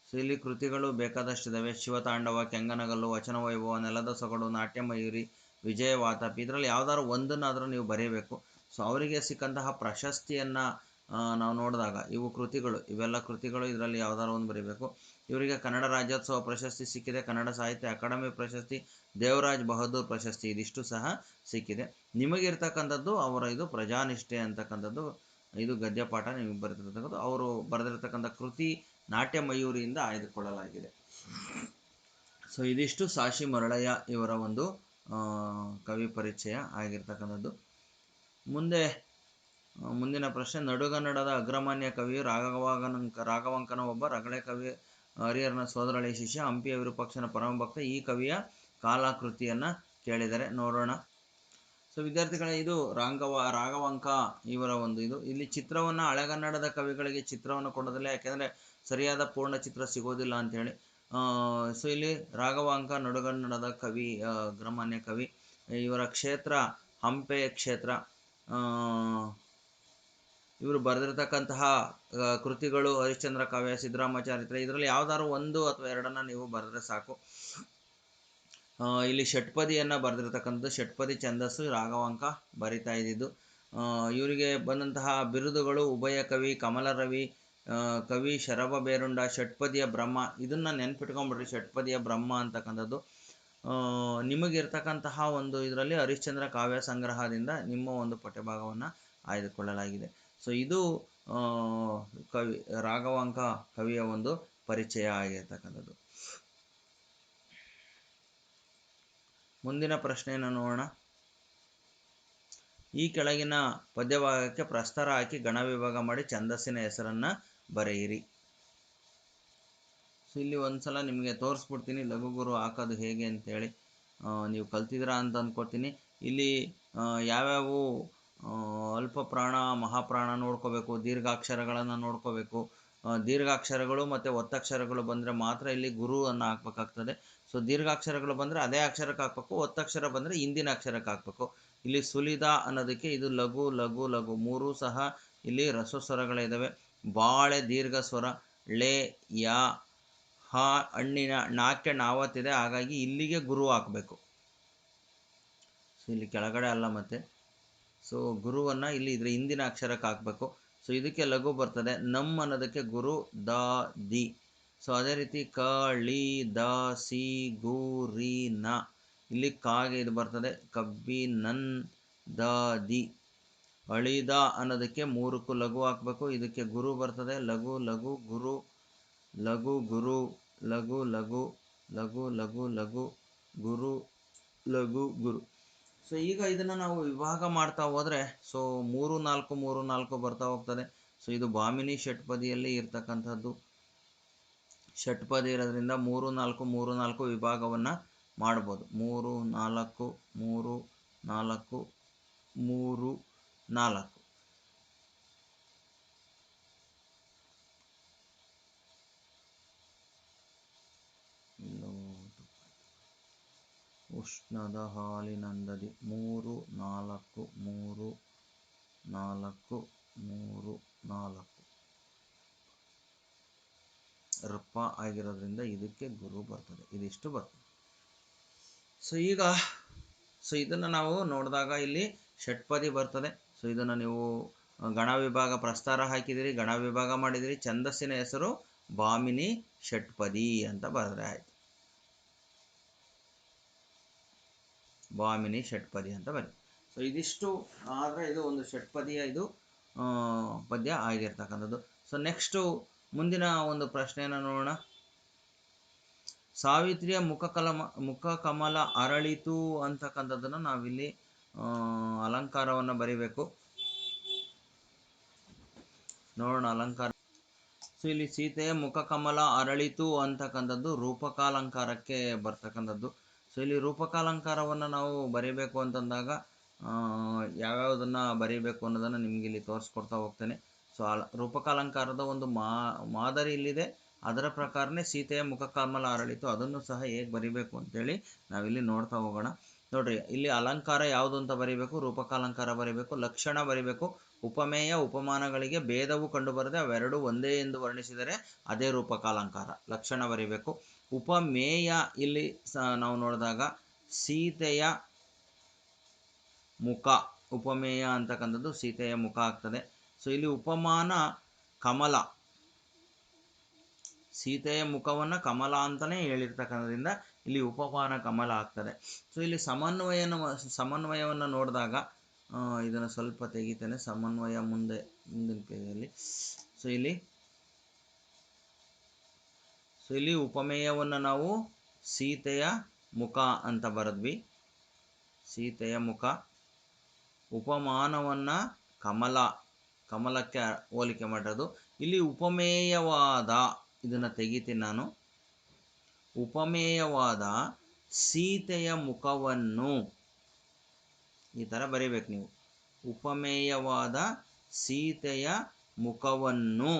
ಸೊ ಇಲ್ಲಿ ಕೃತಿಗಳು ಬೇಕಾದಷ್ಟಿದ್ದಾವೆ. ಶಿವತಾಂಡವ, ಕೆಂಗನಗಲ್ಲು, ವಚನ ವೈಭವ, ನೆಲದ ಸೊಗಡು, ನಾಟ್ಯಮಯೂರಿ, ವಿಜಯವಾತಾಪಿ, ಇದರಲ್ಲಿ ಯಾವ್ದಾದ್ರು ಒಂದನ್ನಾದರೂ ನೀವು ಬರೀಬೇಕು. ಸೊ ಅವರಿಗೆ ಸಿಕ್ಕಂತಹ ಪ್ರಶಸ್ತಿಯನ್ನು ನಾವು ನೋಡಿದಾಗ ಇವೆಲ್ಲ ಕೃತಿಗಳು ಇದರಲ್ಲಿ ಯಾವ್ದಾದ್ರು ಒಂದು ಬರೀಬೇಕು. ಇವರಿಗೆ ಕನ್ನಡ ರಾಜ್ಯೋತ್ಸವ ಪ್ರಶಸ್ತಿ ಸಿಕ್ಕಿದೆ, ಕನ್ನಡ ಸಾಹಿತ್ಯ ಅಕಾಡೆಮಿ ಪ್ರಶಸ್ತಿ, ದೇವರಾಜ್ ಬಹದ್ದೂರ್ ಪ್ರಶಸ್ತಿ, ಇದಿಷ್ಟು ಸಹ ಸಿಕ್ಕಿದೆ. ನಿಮಗಿರ್ತಕ್ಕಂಥದ್ದು ಅವರ ಇದು ಪ್ರಜಾನಿಷ್ಠೆ ಅಂತಕ್ಕಂಥದ್ದು, ಇದು ಗದ್ಯಪಾಠ ನಿಮಗೆ ಬರೆದಿರ್ತಕ್ಕಂಥದ್ದು. ಅವರು ಬರೆದಿರ್ತಕ್ಕಂಥ ಕೃತಿ ನಾಟ್ಯಮಯೂರಿಯಿಂದ ಆಯ್ದುಕೊಳ್ಳಲಾಗಿದೆ. ಸೊ ಇದಿಷ್ಟು ಸಾಶಿ ಮರಳಯ್ಯ ಇವರ ಒಂದು ಕವಿ ಪರಿಚಯ ಆಗಿರ್ತಕ್ಕಂಥದ್ದು. ಮುಂದಿನ ಪ್ರಶ್ನೆ, ನಡುಗನ್ನಡದ ಅಗ್ರಮಾನ್ಯ ಕವಿಯು ರಾಘವಂಕನ ಒಬ್ಬ ರಗಳೆ ಕವಿ, ಹರಿಹರನ ಸೋದರಳಿ ಶಿಷ್ಯ, ಹಂಪಿಯ ವಿರೂಪಾಕ್ಷನ ಪರಮಭಕ್ತ. ಈ ಕವಿಯ ಕಾಲಾಕೃತಿಯನ್ನು ಕೇಳಿದರೆ ನೋಡೋಣ. ಸೊ ವಿದ್ಯಾರ್ಥಿಗಳೇ, ಇದು ರಾಘವಂಕ ಇವರ ಒಂದು ಇದು. ಇಲ್ಲಿ ಚಿತ್ರವನ್ನು ಹಳೆಗನ್ನಡದ ಕವಿಗಳಿಗೆ ಚಿತ್ರವನ್ನು ಕೊಡೋದಿಲ್ಲ, ಯಾಕೆಂದರೆ ಸರಿಯಾದ ಪೂರ್ಣ ಚಿತ್ರ ಸಿಗೋದಿಲ್ಲ ಅಂಥೇಳಿ. ಸೊ ಇಲ್ಲಿ ರಾಘವಾಂಕ ನಡುಗನ್ನಡದ ಕವಿ, ಅಗ್ರಮಾನ್ಯ ಕವಿ. ಇವರ ಕ್ಷೇತ್ರ ಹಂಪೆ ಕ್ಷೇತ್ರ. ಇವರು ಬರೆದಿರ್ತಕ್ಕಂತಹ ಕೃತಿಗಳು ಹರಿಶ್ಚಂದ್ರ ಕಾವ್ಯ, ಸಿದ್ದರಾಮಚರಿತ್ರೆ. ಇದರಲ್ಲಿ ಯಾವ್ದಾದ್ರು ಒಂದು ಅಥವಾ ಎರಡನ್ನು ನೀವು ಬರೆದ್ರೆ ಸಾಕು. ಇಲ್ಲಿ ಷಟ್ಪದಿಯನ್ನು ಬರೆದಿರ್ತಕ್ಕಂಥದ್ದು, ಷಟ್ಪದಿ ಛಂದಸ್ಸು ರಾಘವಾಂಕ ಬರಿತಾ ಇದ್ದಿದ್ದು. ಇವರಿಗೆ ಬಂದಂತಹ ಬಿರುದುಗಳು ಉಭಯ ಕವಿ, ಕಮಲರವಿ, ಕವಿ ಶರಭ ಬೇರುಂಡ, ಷಟ್ಪದಿಯ ಬ್ರಹ್ಮ. ಇದನ್ನು ನೆನ್ಪಿಟ್ಕೊಂಡ್ಬಿಡ್ರಿ, ಷಟ್ಪದಿಯ ಬ್ರಹ್ಮ ಅಂತಕ್ಕಂಥದ್ದು. ನಿಮಗಿರ್ತಕ್ಕಂತಹ ಒಂದು ಇದರಲ್ಲಿ ಹರಿಶ್ಚಂದ್ರ ಕಾವ್ಯ ಸಂಗ್ರಹದಿಂದ ನಿಮ್ಮ ಒಂದು ಪಠ್ಯಭಾಗವನ್ನು ಆಯ್ದುಕೊಳ್ಳಲಾಗಿದೆ. ಸೊ ಇದು ರಾಘವಾಂಕ ಕವಿಯ ಒಂದು ಪರಿಚಯ ಆಗಿರ್ತಕ್ಕಂಥದ್ದು. ಮುಂದಿನ ಪ್ರಶ್ನೆಯನ್ನು ನೋಡೋಣ. ಈ ಕೆಳಗಿನ ಪದ್ಯಭಾಗಕ್ಕೆ ಪ್ರಸ್ತಾರ ಹಾಕಿ ಗಣ ವಿಭಾಗ ಮಾಡಿ ಛಂದಸ್ಸಿನ ಹೆಸರನ್ನು ಬರೆಯಿರಿ. ಸೊ ಇಲ್ಲಿ ಒಂದ್ಸಲ ನಿಮಗೆ ತೋರಿಸ್ಬಿಡ್ತೀನಿ ಲಘುಗುರು ಹಾಕೋದು ಹೇಗೆ ಅಂತೇಳಿ. ನೀವು ಕಲ್ತಿದ್ದೀರಾ ಅಂತ ಅಂದ್ಕೊಳ್ತೀನಿ. ಇಲ್ಲಿ ಯಾವ್ಯಾವು ಅಲ್ಪ ಪ್ರಾಣ ಮಹಾಪ್ರಾಣ ನೋಡ್ಕೋಬೇಕು, ದೀರ್ಘಾಕ್ಷರಗಳನ್ನು ನೋಡ್ಕೋಬೇಕು. ದೀರ್ಘಾಕ್ಷರಗಳು ಮತ್ತು ಒತ್ತಕ್ಷರಗಳು ಬಂದರೆ ಮಾತ್ರ ಇಲ್ಲಿ ಗುರುವನ್ನು ಹಾಕ್ಬೇಕಾಗ್ತದೆ. ಸೊ ದೀರ್ಘಾಕ್ಷರಗಳು ಬಂದರೆ ಅದೇ ಅಕ್ಷರಕ್ಕೆ ಹಾಕ್ಬೇಕು, ಒತ್ತಕ್ಷರ ಬಂದರೆ ಹಿಂದಿನ ಅಕ್ಷರಕ್ಕೆ ಹಾಕ್ಬೇಕು. ಇಲ್ಲಿ ಸುಲಿದ ಅನ್ನೋದಕ್ಕೆ ಇದು ಲಘು ಲಘು ಲಘು ಮೂರೂ ಸಹ ಇಲ್ಲಿ ರಸಸ್ವರಗಳಿದ್ದಾವೆ. ಬಾಳೆ ದೀರ್ಘ ಸ್ವರ, ಳೆ ಯ ಹ ಹಣ್ಣಿನ ನಾಕ್ಕೆ ನಾವತ್ತಿದೆ, ಹಾಗಾಗಿ ಇಲ್ಲಿಗೆ ಗುರು ಹಾಕಬೇಕು. ಸೊ ಇಲ್ಲಿ ಕೆಳಗಡೆ ಅಲ್ಲ ಮತ್ತೆ. ಸೊ ಗುರುವನ್ನು ಇಲ್ಲಿ ಇದ್ರ ಹಿಂದಿನ ಅಕ್ಷರಕ್ಕೆ ಹಾಕಬೇಕು. ಸೊ ಇದಕ್ಕೆ ಲಘು ಬರ್ತದೆ. ನಮ್ ಅನ್ನೋದಕ್ಕೆ ಗುರು ದ ದಿ. ಸೊ ಅದೇ ರೀತಿ ಕ ಳಿ ದ ಸಿ ಗು ರಿ ನ, ಇಲ್ಲಿ ಕಾಗೆ ಇದು ಬರ್ತದೆ. ಕಬ್ಬಿ ನನ್ ದ ದಿ. ಅಳಿದ ಅನ್ನೋದಕ್ಕೆ 3ಕ್ಕೂ ಲಘು ಹಾಕಬೇಕು. ಇದಕ್ಕೆ ಗುರು ಬರ್ತದೆ. ಲಘು ಲಘು ಗುರು, ಲಘು ಗುರು, ಲಘು ಲಘು, ಲಘು ಲಘು ಲಘು ಗುರು, ಲಘು ಗುರು. ಸೊ ಈಗ ಇದನ್ನು ನಾವು ವಿಭಾಗ ಮಾಡ್ತಾ ಹೋದರೆ ಸೊ 3 4 3 4 ಬರ್ತಾ ಹೋಗ್ತದೆ. ಸೊ ಇದು ಭಾಮಿನಿ ಷಟ್ಪದಿಯಲ್ಲಿ ಇರ್ತಕ್ಕಂಥದ್ದು. ಷಟ್ಪದಿ ಇರೋದ್ರಿಂದ 3 4 3 4 ವಿಭಾಗವನ್ನು ಮಾಡ್ಬೋದು. 3 4 3 4 3 4. ಉಷ್ಣದ ಹಾಲಿನಂದದಿ 3 4 3 4 3 4 ರಪ್ಪ ಆಗಿರೋದ್ರಿಂದ ಇದಕ್ಕೆ ಗುರು ಬರ್ತದೆ. ಇದಿಷ್ಟು ಬರ್ತದೆ. ಸೊ ಇದನ್ನು ನಾವು ನೋಡಿದಾಗ ಇಲ್ಲಿ ಷಟ್ಪದಿ ಬರ್ತದೆ. ಸೊ ಇದನ್ನು ನೀವು ಗಣ ವಿಭಾಗ ಪ್ರಸ್ತಾರ ಹಾಕಿದಿರಿ, ಗಣ ವಿಭಾಗ ಮಾಡಿದಿರಿ, ಛಂದಸ್ಸಿನ ಹೆಸರು ಭಾಮಿನಿ ಷಟ್ಪದಿ ಅಂತ ಬರೆದ್ರೆ ಆಯ್ತು. ಭಾಮಿನಿ ಷಟ್ಪದಿ ಅಂತ ಬರಿ. ಸೊ ಇದಿಷ್ಟು ಆದರೆ ಇದು ಒಂದು ಷಟ್ಪದಿಯ ಇದು ಪದ್ಯ ಆಗಿರ್ತಕ್ಕಂಥದ್ದು. ಸೊ ನೆಕ್ಸ್ಟು ಮುಂದಿನ ಒಂದು ಪ್ರಶ್ನೆಯನ್ನು ನೋಡೋಣ. ಸಾವಿತ್ರಿಯ ಮುಖ ಕಮಲ ಅರಳಿತು ಅಂತಕ್ಕಂಥದ್ದನ್ನು ನಾವಿಲ್ಲಿ ಅಲಂಕಾರವನ್ನು ಬರಿಬೇಕು. ನೋಡೋಣ ಅಲಂಕಾರ. ಸೊ ಇಲ್ಲಿ ಸೀತೆಯ ಮುಖ ಕಮಲ ಅರಳಿತು ಅಂತಕ್ಕಂಥದ್ದು ರೂಪಕಾಲಂಕಾರಕ್ಕೆ ಬರ್ತಕ್ಕಂಥದ್ದು. ಸೊ ಇಲ್ಲಿ ರೂಪಕಾಲಂಕಾರವನ್ನು ನಾವು ಬರೀಬೇಕು ಅಂತಂದಾಗ ಯಾವ್ಯಾವುದನ್ನು ಬರೀಬೇಕು ಅನ್ನೋದನ್ನು ನಿಮಗೆ ಇಲ್ಲಿ ತೋರಿಸ್ಕೊಡ್ತಾ ಹೋಗ್ತೇನೆ. ಸೊ ರೂಪಕಾಲಂಕಾರದ ಒಂದು ಮಾದರಿ ಇಲ್ಲಿದೆ. ಅದರ ಪ್ರಕಾರನೇ ಸೀತೆಯ ಮುಖ ಕಮಲ ಅರಳಿತು ಅದನ್ನು ಸಹ ಹೇಗೆ ಬರಿಬೇಕು ಅಂತೇಳಿ ನಾವಿಲ್ಲಿ ನೋಡ್ತಾ ಹೋಗೋಣ. ನೋಡ್ರಿ, ಇಲ್ಲಿ ಅಲಂಕಾರ ಯಾವುದು ಅಂತ ಬರೀಬೇಕು, ರೂಪಕಾಲಂಕಾರ ಬರೀಬೇಕು, ಲಕ್ಷಣ ಬರೀಬೇಕು. ಉಪಮೇಯ ಉಪಮಾನಗಳಿಗೆ ಭೇದವು ಕಂಡುಬರದೆ ಅವೆರಡು ಒಂದೇ ಎಂದು ವರ್ಣಿಸಿದರೆ ಅದೇ ರೂಪಕಾಲಂಕಾರ. ಲಕ್ಷಣ ಬರೀಬೇಕು. ಉಪಮೇಯ ಇಲ್ಲಿ ನಾವು ನೋಡಿದಾಗ ಸೀತೆಯ ಮುಖ, ಉಪಮೇಯ ಅಂತಕ್ಕಂಥದ್ದು ಸೀತೆಯ ಮುಖ ಆಗ್ತದೆ. ಸೊ ಇಲ್ಲಿ ಉಪಮಾನ ಕಮಲ, ಸೀತೆಯ ಮುಖವನ್ನು ಕಮಲ ಅಂತಲೇ ಹೇಳಿರ್ತಕ್ಕಂಥದ್ರಿಂದ ಇಲ್ಲಿ ಉಪಮಾನ ಕಮಲ ಆಗ್ತದೆ. ಸೊ ಇಲ್ಲಿ ಸಮನ್ವಯವನ್ನು ನೋಡಿದಾಗ ಇದನ್ನು ಸ್ವಲ್ಪ ತೆಗಿತೇನೆ, ಸಮನ್ವಯ ಮುಂದಿನ ಪೇಜಲ್ಲಿ. ಸೊ ಇಲ್ಲಿ ಉಪಮೇಯವನ್ನು ನಾವು ಸೀತೆಯ ಮುಖ ಅಂತ ಬರೆದ್ವಿ, ಸೀತೆಯ ಮುಖ. ಉಪಮಾನವನ್ನು ಕಮಲಕ್ಕೆ ಹೋಲಿಕೆ ಮಾಡೋದು. ಇಲ್ಲಿ ಉಪಮೇಯವಾದ, ಇದನ್ನು ತೆಗಿತೀನಿ ನಾನು, ಉಪಮೇಯವಾದ ಸೀತೆಯ ಮುಖವನ್ನು ಈ ಥರ ಬರೀಬೇಕು ನೀವು. ಉಪಮೇಯವಾದ ಸೀತೆಯ ಮುಖವನ್ನು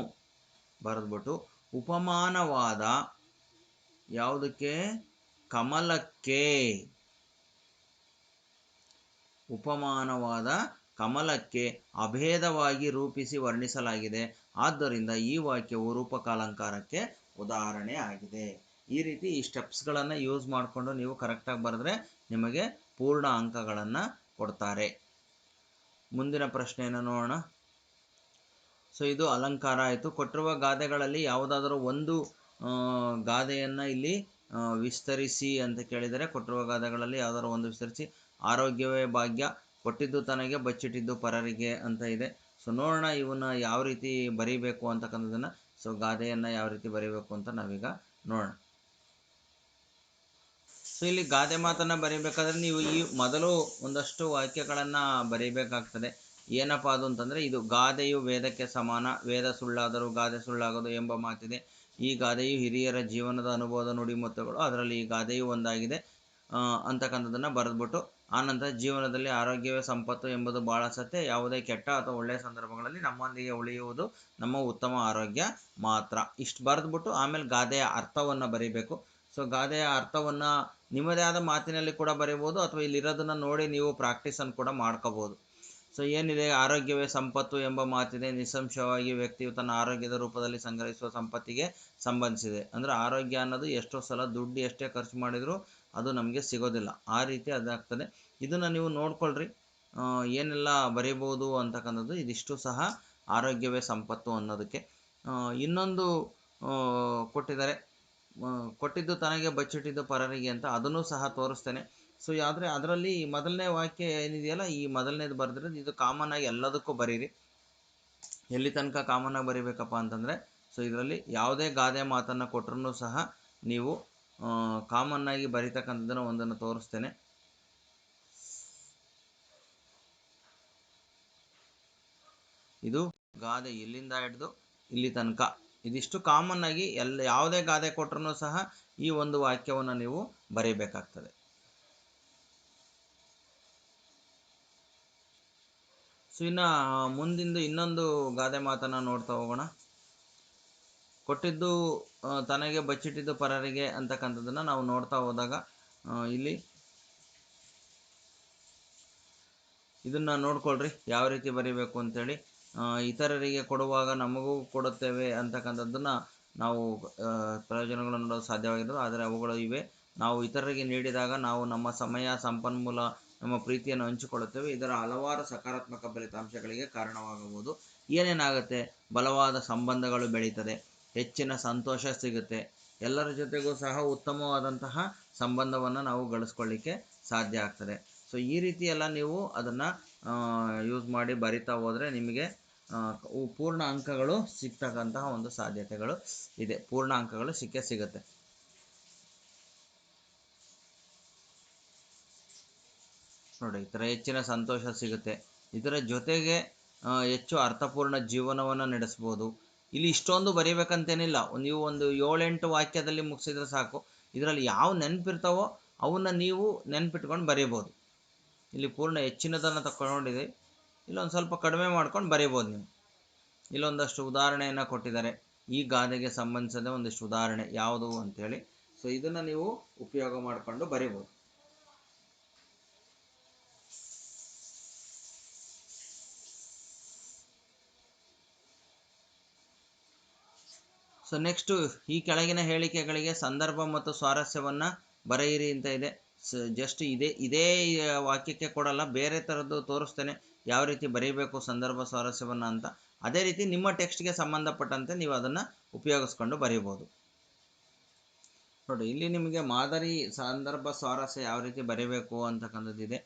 ಬರೆದ್ಬಿಟ್ಟು ಉಪಮಾನವಾದ ಯಾವುದಕ್ಕೆ, ಕಮಲಕ್ಕೆ, ಉಪಮಾನವಾದ ಕಮಲಕ್ಕೆ ಅಭೇದವಾಗಿ ರೂಪಿಸಿ ವರ್ಣಿಸಲಾಗಿದೆ. ಆದ್ದರಿಂದ ಈ ವಾಕ್ಯವು ರೂಪಕಾಲಂಕಾರಕ್ಕೆ ಉದಾಹರಣೆ ಆಗಿದೆ. ಈ ರೀತಿ ಈ ಸ್ಟೆಪ್ಸ್ಗಳನ್ನು ಯೂಸ್ ಮಾಡಿಕೊಂಡು ನೀವು ಕರೆಕ್ಟಾಗಿ ಬರೆದ್ರೆ ನಿಮಗೆ ಪೂರ್ಣ ಅಂಕಗಳನ್ನು ಕೊಡ್ತಾರೆ. ಮುಂದಿನ ಪ್ರಶ್ನೆಯನ್ನು ನೋಡೋಣ. ಸೊ ಇದು ಅಲಂಕಾರ ಆಯಿತು. ಕೊಟ್ಟಿರುವ ಗಾದೆಗಳಲ್ಲಿ ಯಾವುದಾದರೂ ಒಂದು ಗಾದೆಯನ್ನು ಇಲ್ಲಿ ವಿಸ್ತರಿಸಿ ಅಂತ ಕೇಳಿದರೆ, ಕೊಟ್ಟಿರುವ ಗಾದೆಗಳಲ್ಲಿ ಯಾವುದಾದ್ರು ಒಂದು ವಿಸ್ತರಿಸಿ. ಆರೋಗ್ಯವೇ ಭಾಗ್ಯ, ಕೊಟ್ಟಿದ್ದು ತನಗೆ ಬಚ್ಚಿಟ್ಟಿದ್ದು ಪರರಿಗೆ ಅಂತ ಇದೆ. ಸೊ ನೋಡೋಣ ಇವನ್ನ ಯಾವ ರೀತಿ ಬರೀಬೇಕು ಅಂತಕ್ಕಂಥದ್ದನ್ನು. ಸೊ ಗಾದೆಯನ್ನು ಯಾವ ರೀತಿ ಬರೀಬೇಕು ಅಂತ ನಾವೀಗ ನೋಡೋಣ. ಸೊ ಇಲ್ಲಿ ಗಾದೆ ಮಾತನ್ನು ಬರೀಬೇಕಾದ್ರೆ ನೀವು ಈ ಮೊದಲು ಒಂದಷ್ಟು ವಾಕ್ಯಗಳನ್ನು ಬರೀಬೇಕಾಗ್ತದೆ. ಏನಪ್ಪ ಅದು ಅಂತಂದರೆ, ಇದು ಗಾದೆಯು ವೇದಕ್ಕೆ ಸಮಾನ, ವೇದ ಸುಳ್ಳಾದರೂ ಗಾದೆ ಸುಳ್ಳಾಗದು ಎಂಬ ಮಾತಿದೆ. ಈ ಗಾದೆಯು ಹಿರಿಯರ ಜೀವನದ ಅನುಭವದ ನುಡಿಮುತ್ತುಗಳು, ಅದರಲ್ಲಿ ಈ ಗಾದೆಯು ಒಂದಾಗಿದೆ ಅಂತಕ್ಕಂಥದ್ದನ್ನು ಬರೆದ್ಬಿಟ್ಟು, ಆನಂತರ ಜೀವನದಲ್ಲಿ ಆರೋಗ್ಯವೇ ಸಂಪತ್ತು ಎಂಬುದು ಭಾಳ ಸತ್ಯ. ಯಾವುದೇ ಕೆಟ್ಟ ಅಥವಾ ಒಳ್ಳೆಯ ಸಂದರ್ಭಗಳಲ್ಲಿ ನಮ್ಮೊಂದಿಗೆ ಉಳಿಯುವುದು ನಮ್ಮ ಉತ್ತಮ ಆರೋಗ್ಯ ಮಾತ್ರ. ಇಷ್ಟು ಬರೆದ್ಬಿಟ್ಟು ಆಮೇಲೆ ಗಾದೆಯ ಅರ್ಥವನ್ನು ಬರೀಬೇಕು. ಸೊ ಗಾದೆಯ ಅರ್ಥವನ್ನು ನಿಮ್ಮದೇ ಆದ ಮಾತಿನಲ್ಲಿ ಕೂಡ ಬರೀಬೋದು, ಅಥವಾ ಇಲ್ಲಿರೋದನ್ನು ನೋಡಿ ನೀವು ಪ್ರಾಕ್ಟೀಸನ್ನು ಕೂಡ ಮಾಡ್ಕೋಬೋದು. ಸೊ ಏನಿದೆ, ಆರೋಗ್ಯವೇ ಸಂಪತ್ತು ಎಂಬ ಮಾತಿದೆ. ನಿಸ್ಸಂಶಯವಾಗಿ ವ್ಯಕ್ತಿಯು ತನ್ನ ಆರೋಗ್ಯದ ರೂಪದಲ್ಲಿ ಸಂಗ್ರಹಿಸುವ ಸಂಪತ್ತಿಗೆ ಸಂಬಂಧಿಸಿದೆ. ಅಂದರೆ ಆರೋಗ್ಯ ಅನ್ನೋದು ಎಷ್ಟೋ ಸಲ ದುಡ್ಡು ಎಷ್ಟೇ ಖರ್ಚು ಮಾಡಿದರೂ ಅದು ನಮಗೆ ಸಿಗೋದಿಲ್ಲ, ಆ ರೀತಿ ಅದಾಗ್ತದೆ. ಇದನ್ನು ನೀವು ನೋಡ್ಕೊಳ್ರಿ ಏನೆಲ್ಲ ಬರೀಬೋದು ಅಂತಕ್ಕಂಥದ್ದು. ಇದಿಷ್ಟು ಸಹ ಆರೋಗ್ಯವೇ ಸಂಪತ್ತು ಅನ್ನೋದಕ್ಕೆ. ಇನ್ನೊಂದು ಕೊಟ್ಟಿದ್ದಾರೆ, ಕೊಟ್ಟಿದ್ದು ತನಗೆ ಬಚ್ಚಿಟ್ಟಿದ್ದು ಪರರಿಗೆ ಅಂತ ಅದನ್ನು ಸಹ ತೋರಿಸ್ತೇನೆ. ಸೊ ಆದರೆ ಅದರಲ್ಲಿ ಮೊದಲನೇ ವಾಕ್ಯ ಏನಿದೆಯಲ್ಲ, ಈ ಮೊದಲನೇದು ಬರೆದಿರೋದು ಇದು ಕಾಮನ್ ಆಗಿ ಎಲ್ಲದಕ್ಕೂ ಬರೀರಿ. ಎಲ್ಲಿ ತನಕ ಕಾಮನ್ ಆಗಿ ಬರೀಬೇಕಪ್ಪ ಅಂತಂದರೆ, ಸೊ ಇದರಲ್ಲಿ ಯಾವುದೇ ಗಾದೆ ಮಾತನ್ನು ಕೊಟ್ಟರೂ ಸಹ ನೀವು ಕಾಮನ್ ಆಗಿ ಬರೀತಕ್ಕಂಥದ್ದನ್ನು ಒಂದನ್ನು ತೋರಿಸ್ತೇನೆ. ಇದು ಗಾದೆ ಇಲ್ಲಿಂದ ಹಿಡಿದು ಇಲ್ಲಿ ತನಕ ಇದಿಷ್ಟು ಕಾಮನ್ ಆಗಿ ಯಾವುದೇ ಗಾದೆ ಕೊಟ್ಟರೂ ಸಹ ಈ ಒಂದು ವಾಕ್ಯವನ್ನು ನೀವು ಬರೀಬೇಕಾಗ್ತದೆ. ಸೊ ಇನ್ನು ಮುಂದಿಂದು ಇನ್ನೊಂದು ಗಾದೆ ಮಾತನ್ನು ನೋಡ್ತಾ ಹೋಗೋಣ. ಕೊಟ್ಟಿದ್ದು ತನಗೆ ಬಚ್ಚಿಟ್ಟಿದ್ದು ಪರರಿಗೆ ಅಂತಕ್ಕಂಥದ್ದನ್ನು ನಾವು ನೋಡ್ತಾ ಹೋದಾಗ ಇಲ್ಲಿ ಇದನ್ನು ನೋಡ್ಕೊಳ್ರಿ ಯಾವ ರೀತಿ ಬರೀಬೇಕು ಅಂತೇಳಿ. ಇತರರಿಗೆ ಕೊಡುವಾಗ ನಮಗೂ ಕೊಡುತ್ತೇವೆ ಅಂತಕ್ಕಂಥದ್ದನ್ನು ನಾವು ಪ್ರಯೋಜನಗಳನ್ನು ನೋಡೋದು ಸಾಧ್ಯವಾಗಿರೋದು, ಆದರೆ ಅವುಗಳು ಇವೆ. ನಾವು ಇತರರಿಗೆ ನೀಡಿದಾಗ ನಾವು ನಮ್ಮ ಸಮಯ, ಸಂಪನ್ಮೂಲ, ನಮ್ಮ ಪ್ರೀತಿಯನ್ನು ಹಂಚಿಕೊಳ್ಳುತ್ತೇವೆ. ಇದರ ಹಲವಾರು ಸಕಾರಾತ್ಮಕ ಫಲಿತಾಂಶಗಳಿಗೆ ಕಾರಣವಾಗಬಹುದು. ಏನೇನಾಗುತ್ತೆ? ಬಲವಾದ ಸಂಬಂಧಗಳು ಬೆಳೀತದೆ, ಹೆಚ್ಚಿನ ಸಂತೋಷ ಸಿಗುತ್ತೆ, ಎಲ್ಲರ ಜೊತೆಗೂ ಸಹ ಉತ್ತಮವಾದಂತಹ ಸಂಬಂಧವನ್ನು ನಾವು ಗಳಿಸ್ಕೊಳ್ಳಿಕ್ಕೆ ಸಾಧ್ಯ ಆಗ್ತದೆ. ಸೊ ಈ ರೀತಿ ಎಲ್ಲ ನೀವು ಅದನ್ನು ಯೂಸ್ ಮಾಡಿ ಬರಿತಾ ಹೋದರೆ ನಿಮಗೆ ಪೂರ್ಣ ಅಂಕಗಳು ಸಿಗ್ತಕ್ಕಂತಹ ಒಂದು ಸಾಧ್ಯತೆಗಳು ಇದೆ. ಪೂರ್ಣ ಅಂಕಗಳು ಸಿಕ್ಕೇ ಸಿಗುತ್ತೆ. ನೋಡಿ, ಈ ಥರ ಹೆಚ್ಚಿನ ಸಂತೋಷ ಸಿಗುತ್ತೆ, ಇದರ ಜೊತೆಗೆ ಹೆಚ್ಚು ಅರ್ಥಪೂರ್ಣ ಜೀವನವನ್ನು ನಡೆಸ್ಬೋದು. ಇಲ್ಲಿ ಇಷ್ಟೊಂದು ಬರೀಬೇಕಂತೇನಿಲ್ಲ, ನೀವು ಒಂದು 7-8 ವಾಕ್ಯದಲ್ಲಿ ಮುಗಿಸಿದ್ರೆ ಸಾಕು. ಇದರಲ್ಲಿ ಯಾವ ನೆನಪಿರ್ತಾವೋ ಅವನ್ನ ನೀವು ನೆನಪಿಟ್ಕೊಂಡು ಬರೀಬೋದು. ಇಲ್ಲಿ ಪೂರ್ಣ ಹೆಚ್ಚಿನದನ್ನು ತಗೊಂಡಿದೆ, ಇಲ್ಲೊಂದು ಸ್ವಲ್ಪ ಕಡಿಮೆ ಮಾಡ್ಕೊಂಡು ಬರೀಬೋದು ನೀವು. ಇಲ್ಲೊಂದಷ್ಟು ಉದಾಹರಣೆಯನ್ನು ಕೊಟ್ಟಿದ್ದಾರೆ, ಈ ಗಾದೆಗೆ ಸಂಬಂಧಿಸಿದ ಒಂದಿಷ್ಟು ಉದಾಹರಣೆ ಯಾವುದು ಅಂಥೇಳಿ. ಸೊ ಇದನ್ನು ನೀವು ಉಪಯೋಗ ಮಾಡಿಕೊಂಡು ಬರೀಬೋದು. ಸೊ ನೆಕ್ಸ್ಟು, ಈ ಕೆಳಗಿನ ಹೇಳಿಕೆಗಳಿಗೆ ಸಂದರ್ಭ ಮತ್ತು ಸ್ವಾರಸ್ಯವನ್ನು ಬರೆಯಿರಿ ಅಂತ ಇದೆ. ಜಸ್ಟ್ ಇದೇ ವಾಕ್ಯಕ್ಕೆ ಕೊಡಲ್ಲ, ಬೇರೆ ಥರದ್ದು ತೋರಿಸ್ತೇನೆ ಯಾವ ರೀತಿ ಬರೀಬೇಕು ಸಂದರ್ಭ ಸ್ವಾರಸ್ಯವನ್ನು ಅಂತ. ಅದೇ ರೀತಿ ನಿಮ್ಮ ಟೆಕ್ಸ್ಟ್ಗೆ ಸಂಬಂಧಪಟ್ಟಂತೆ ನೀವು ಅದನ್ನು ಉಪಯೋಗಿಸ್ಕೊಂಡು ಬರೀಬೋದು. ನೋಡಿ, ಇಲ್ಲಿ ನಿಮಗೆ ಮಾದರಿ ಸಂದರ್ಭ ಸ್ವಾರಸ್ಯ ಯಾವ ರೀತಿ ಬರೀಬೇಕು ಅಂತಕ್ಕಂಥದ್ದಿದೆ.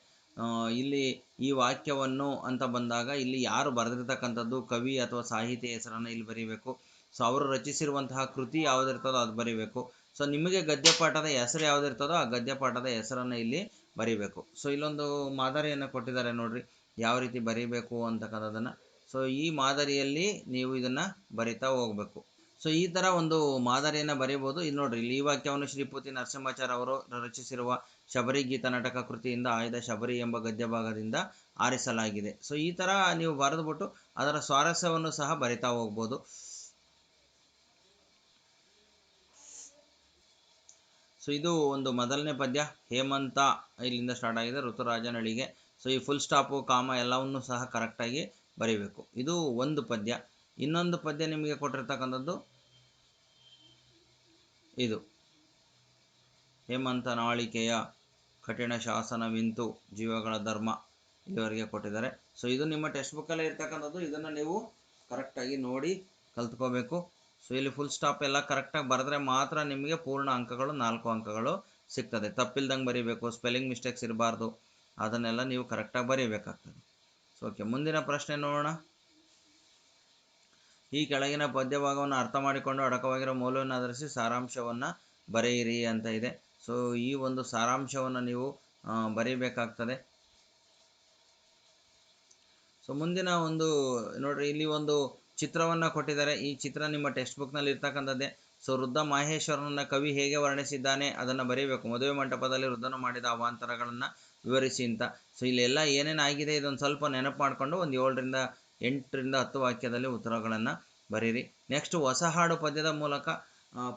ಇಲ್ಲಿ ಈ ವಾಕ್ಯವನ್ನು ಅಂತ ಬಂದಾಗ ಇಲ್ಲಿ ಯಾರು ಬರೆದಿರ್ತಕ್ಕಂಥದ್ದು, ಕವಿ ಅಥವಾ ಸಾಹಿತಿ ಹೆಸರನ್ನು ಇಲ್ಲಿ ಬರೀಬೇಕು. ಸೊ ಅವರು ರಚಿಸಿರುವಂತಹ ಕೃತಿ ಯಾವುದಿರ್ತದೋ ಅದು ಬರೀಬೇಕು. ಸೊ ನಿಮಗೆ ಗದ್ಯಪಾಠದ ಹೆಸರು ಯಾವುದಿರ್ತದೋ ಆ ಗದ್ಯಪಾಠದ ಹೆಸರನ್ನು ಇಲ್ಲಿ ಬರೀಬೇಕು. ಸೊ ಇಲ್ಲೊಂದು ಮಾದರಿಯನ್ನು ಕೊಟ್ಟಿದ್ದಾರೆ ನೋಡ್ರಿ, ಯಾವ ರೀತಿ ಬರೀಬೇಕು ಅಂತಕ್ಕಂಥದ್ದನ್ನು. ಸೊ ಈ ಮಾದರಿಯಲ್ಲಿ ನೀವು ಇದನ್ನು ಬರಿತಾ ಹೋಗಬೇಕು. ಸೊ ಈ ಥರ ಒಂದು ಮಾದರಿಯನ್ನು ಬರೀಬೋದು. ಇದು ನೋಡ್ರಿ, ಇಲ್ಲಿ ಈ ವಾಕ್ಯವನ್ನು ಶ್ರೀಪತಿ ನರಸಿಂಹಾಚಾರ್ಯ ಅವರು ರಚಿಸಿರುವ ಶಬರಿ ಗೀತ ನಾಟಕ ಕೃತಿಯಿಂದ ಆಯ್ದ ಶಬರಿ ಎಂಬ ಗದ್ಯ ಭಾಗದಿಂದ ಆರಿಸಲಾಗಿದೆ. ಸೊ ಈ ಥರ ನೀವು ಬರೆದುಬಿಟ್ಟು ಅದರ ಸ್ವಾರಸ್ಯವನ್ನು ಸಹ ಬರಿತಾ ಹೋಗ್ಬೋದು. ಸೊ ಇದು ಒಂದು ಮೊದಲನೇ ಪದ್ಯ, ಹೇಮಂತ ಇಲ್ಲಿಂದ ಸ್ಟಾರ್ಟ್ ಆಗಿದೆ, ಋತುರಾಜನಳಿಗೆ. ಸೊ ಈ ಫುಲ್ ಸ್ಟಾಪು, ಕಾಮ ಎಲ್ಲವನ್ನೂ ಸಹ ಕರೆಕ್ಟಾಗಿ ಬರೀಬೇಕು. ಇದು ಒಂದು ಪದ್ಯ. ಇನ್ನೊಂದು ಪದ್ಯ ನಿಮಗೆ ಕೊಟ್ಟಿರ್ತಕ್ಕಂಥದ್ದು ಇದು, ಹೇಮಂತ ನಾಳಿಕೆಯ ಕಠಿಣ ಶಾಸನವಿಂತು ಜೀವಗಳ ಧರ್ಮ, ಇಲ್ಲಿವರೆಗೆ ಕೊಟ್ಟಿದ್ದಾರೆ. ಸೊ ಇದು ನಿಮ್ಮ ಟೆಕ್ಸ್ಟ್ ಬುಕ್ಕಲ್ಲೇ ಇರ್ತಕ್ಕಂಥದ್ದು, ಇದನ್ನು ನೀವು ಕರೆಕ್ಟಾಗಿ ನೋಡಿ ಕಲ್ತ್ಕೋಬೇಕು. ಸೊ ಇಲ್ಲಿ ಫುಲ್ ಸ್ಟಾಪ್ ಎಲ್ಲ ಕರೆಕ್ಟಾಗಿ ಬರೆದ್ರೆ ಮಾತ್ರ ನಿಮಗೆ ಪೂರ್ಣ ಅಂಕಗಳು 4 ಅಂಕಗಳು ಸಿಗ್ತದೆ. ತಪ್ಪಿಲ್ದಂಗೆ ಬರೀಬೇಕು, ಸ್ಪೆಲ್ಲಿಂಗ್ ಮಿಸ್ಟೇಕ್ಸ್ ಇರಬಾರ್ದು, ಅದನ್ನೆಲ್ಲ ನೀವು ಕರೆಕ್ಟಾಗಿ ಬರೀಬೇಕಾಗ್ತದೆ. ಸೊ ಓಕೆ, ಮುಂದಿನ ಪ್ರಶ್ನೆ ನೋಡೋಣ. ಈ ಕೆಳಗಿನ ಪದ್ಯ ಭಾಗವನ್ನು ಅರ್ಥ ಮಾಡಿಕೊಂಡು ಅಡಕವಾಗಿರೋ ಮೌಲ್ಯವನ್ನು ಆಧರಿಸಿ ಸಾರಾಂಶವನ್ನು ಬರೆಯಿರಿ ಅಂತ ಇದೆ. ಸೊ ಈ ಒಂದು ಸಾರಾಂಶವನ್ನು ನೀವು ಬರೀಬೇಕಾಗ್ತದೆ. ಸೊ ಮುಂದಿನ ಒಂದು ನೋಡ್ರಿ, ಇಲ್ಲಿ ಒಂದು ಚಿತ್ರವನ್ನು ಕೊಟ್ಟಿದ್ದಾರೆ. ಈ ಚಿತ್ರ ನಿಮ್ಮ ಟೆಕ್ಸ್ಟ್ ಬುಕ್ನಲ್ಲಿ ಇರ್ತಕ್ಕಂಥದ್ದೇ. ಸೊ ವೃದ್ಧ ಮಾಹೇಶ್ವರನನ್ನು ಕವಿ ಹೇಗೆ ವರ್ಣಿಸಿದ್ದಾನೆ ಅದನ್ನು ಬರೀಬೇಕು. ಮದುವೆ ಮಂಟಪದಲ್ಲಿ ವೃದ್ಧನು ಮಾಡಿದ ಅವಾಂತರಗಳನ್ನು ವಿವರಿಸಿ ಅಂತ. ಸೊ ಇಲ್ಲೆಲ್ಲ ಏನೇನಾಗಿದೆ ಇದೊಂದು ಸ್ವಲ್ಪ ನೆನಪು ಮಾಡಿಕೊಂಡು ಒಂದು 7ರಿಂದ 8ರಿಂದ 10 ವಾಕ್ಯದಲ್ಲಿ ಉತ್ತರಗಳನ್ನು ಬರೀರಿ. ನೆಕ್ಸ್ಟ್, ಹೊಸ ಹಾಡು ಪದ್ಯದ ಮೂಲಕ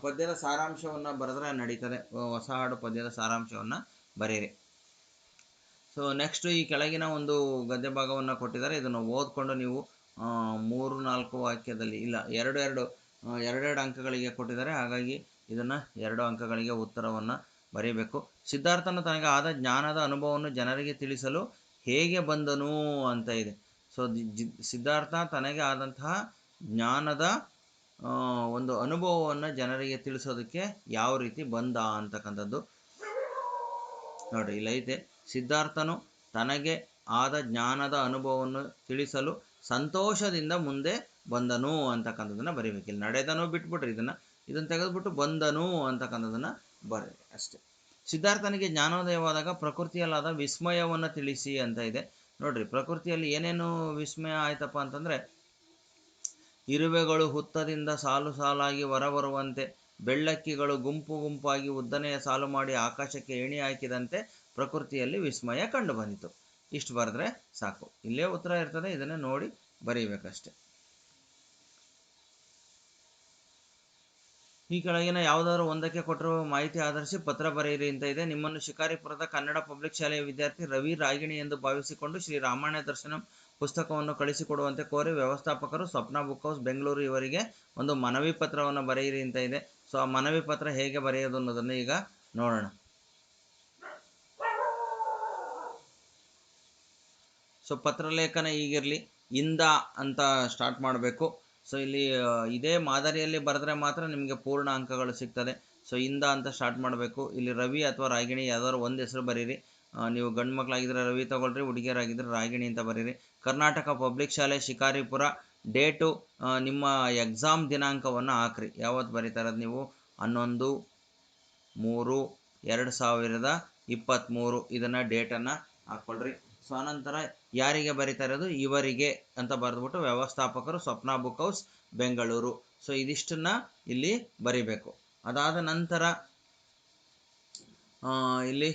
ಪದ್ಯದ ಸಾರಾಂಶವನ್ನು ಬರೆದ್ರೆ ನಡೀತದೆ. ಹೊಸ ಹಾಡು ಪದ್ಯದ ಸಾರಾಂಶವನ್ನು ಬರೀರಿ. ಸೊ ನೆಕ್ಸ್ಟ್, ಈ ಕೆಳಗಿನ ಒಂದು ಗದ್ಯ ಭಾಗವನ್ನು ಕೊಟ್ಟಿದ್ದಾರೆ, ಇದನ್ನು ಓದ್ಕೊಂಡು ನೀವು 3-4 ವಾಕ್ಯದಲ್ಲಿ, ಇಲ್ಲ 2 ಅಂಕಗಳಿಗೆ ಕೊಟ್ಟಿದ್ದಾರೆ, ಹಾಗಾಗಿ ಇದನ್ನು 2 ಅಂಕಗಳಿಗೆ ಉತ್ತರವನ್ನು ಬರೀಬೇಕು. ಸಿದ್ಧಾರ್ಥನು ತನಗೆ ಆದ ಜ್ಞಾನದ ಅನುಭವವನ್ನು ಜನರಿಗೆ ತಿಳಿಸಲು ಹೇಗೆ ಬಂದನು ಅಂತ ಇದೆ. ಸೊ ಸಿದ್ಧಾರ್ಥ ತನಗೆ ಆದಂತಹ ಜ್ಞಾನದ ಒಂದು ಅನುಭವವನ್ನು ಜನರಿಗೆ ತಿಳಿಸೋದಕ್ಕೆ ಯಾವ ರೀತಿ ಬಂದ ಅಂತಕ್ಕಂಥದ್ದು ನೋಡ್ರಿ. ಇಲ್ಲೈತೆ, ಸಿದ್ಧಾರ್ಥನು ತನಗೆ ಆದ ಜ್ಞಾನದ ಅನುಭವವನ್ನು ತಿಳಿಸಲು ಸಂತೋಷದಿಂದ ಮುಂದೆ ಬಂದನು ಅಂತಕ್ಕಂಥದ್ದನ್ನು ಬರೀಬೇಕು. ಇಲ್ಲಿ ನಡೆದನು ಬಿಟ್ಬಿಟ್ರಿ, ಇದನ್ನು ತೆಗೆದುಬಿಟ್ಟು ಬಂದನು ಅಂತಕ್ಕಂಥದ್ದನ್ನು ಬರೀ ಅಷ್ಟೇ. ಸಿದ್ಧಾರ್ಥನಿಗೆ ಜ್ಞಾನೋದಯವಾದಾಗ ಪ್ರಕೃತಿಯಲ್ಲಾದ ವಿಸ್ಮಯವನ್ನು ತಿಳಿಸಿ ಅಂತ ಇದೆ ನೋಡ್ರಿ. ಪ್ರಕೃತಿಯಲ್ಲಿ ಏನೇನು ವಿಸ್ಮಯ ಆಯ್ತಪ್ಪ ಅಂತಂದರೆ, ಇರುವೆಗಳು ಹುತ್ತದಿಂದ ಸಾಲು ಸಾಲಾಗಿ ಹೊರಬರುವಂತೆ, ಬೆಳ್ಳಕ್ಕಿಗಳು ಗುಂಪು ಗುಂಪಾಗಿ ಉದ್ದನೆಯ ಸಾಲು ಮಾಡಿ ಆಕಾಶಕ್ಕೆ ಏಣಿ ಹಾಕಿದಂತೆ ಪ್ರಕೃತಿಯಲ್ಲಿ ವಿಸ್ಮಯ ಕಂಡು ಬಂದಿತು. ಇಷ್ಟು ಬರೆದ್ರೆ ಸಾಕು. ಇಲ್ಲೇ ಉತ್ತರ ಇರ್ತದೆ, ಇದನ್ನೇ ನೋಡಿ ಬರೀಬೇಕಷ್ಟೆ. ಈ ಕೆಳಗಿನ ಯಾವುದಾದ್ರು ಒಂದಕ್ಕೆ ಕೊಟ್ಟಿರುವ ಮಾಹಿತಿ ಆಧರಿಸಿ ಪತ್ರ ಬರೆಯಿರಿ ಅಂತ ಇದೆ. ನಿಮ್ಮನ್ನು ಶಿಕಾರಿಪುರದ ಕನ್ನಡ ಪಬ್ಲಿಕ್ ಶಾಲೆಯ ವಿದ್ಯಾರ್ಥಿ ರವಿ ರಾಗಿಣಿ ಎಂದು ಭಾವಿಸಿಕೊಂಡು ಶ್ರೀ ರಾಮಾಯಣ ದರ್ಶನಂ ಪುಸ್ತಕವನ್ನು ಕಳಿಸಿಕೊಡುವಂತೆ ಕೋರಿ ವ್ಯವಸ್ಥಾಪಕರು ಸ್ವಪ್ನ ಬುಕ್ ಹೌಸ್ ಬೆಂಗಳೂರು ಇವರಿಗೆ ಒಂದು ಮನವಿ ಪತ್ರವನ್ನು ಬರೆಯಿರಿ ಅಂತ ಇದೆ. ಸೊ ಆ ಮನವಿ ಪತ್ರ ಹೇಗೆ ಬರೆಯೋದು ಅನ್ನೋದನ್ನು ಈಗ ನೋಡೋಣ. ಸೊ ಪತ್ರಲೇಖನ ಹೀಗಿರಲಿ, ಇಂದ ಅಂತ ಸ್ಟಾರ್ಟ್ ಮಾಡಬೇಕು. ಸೊ ಇಲ್ಲಿ ಇದೇ ಮಾದರಿಯಲ್ಲಿ ಬರೆದ್ರೆ ಮಾತ್ರ ನಿಮಗೆ ಪೂರ್ಣ ಅಂಕಗಳು ಸಿಗ್ತದೆ. ಸೊ ಇಂದ ಅಂತ ಸ್ಟಾರ್ಟ್ ಮಾಡಬೇಕು. ಇಲ್ಲಿ ರವಿ ಅಥವಾ ರಾಗಿಣಿ ಯಾವ್ದಾದ್ರು ಒಂದು ಹೆಸರು ಬರೀರಿ. ನೀವು ಗಂಡು ಮಕ್ಕಳಾಗಿದ್ದರೆ ರವಿ ತಗೊಳ್ರಿ, ಹುಡುಗಿಯರಾಗಿದ್ದರೆ ರಾಗಿಣಿ ಅಂತ ಬರೀರಿ. ಕರ್ನಾಟಕ ಪಬ್ಲಿಕ್ ಶಾಲೆ ಶಿಕಾರಿಪುರ, ಡೇಟು ನಿಮ್ಮ ಎಕ್ಸಾಮ್ ದಿನಾಂಕವನ್ನು ಹಾಕ್ರಿ. ಯಾವತ್ತು ಬರೀತಾ ಇರೋದು ನೀವು? 11/3/2023 ಇದನ್ನು ಡೇಟನ್ನು ಹಾಕ್ಕೊಳ್ರಿ. ಸೊ ಅನಂತರ ಯಾರಿಗೆ ಬರೀತಾ ಇರೋದು? ಇವರಿಗೆ ಅಂತ ಬರೆದ್ಬಿಟ್ಟು ವ್ಯವಸ್ಥಾಪಕರು ಸ್ವಪ್ನ ಬುಕ್ ಹೌಸ್ ಬೆಂಗಳೂರು. ಸೊ ಇದಿಷ್ಟನ್ನು ಇಲ್ಲಿ ಬರಿಬೇಕು. ಅದಾದ ನಂತರ ಇಲ್ಲಿ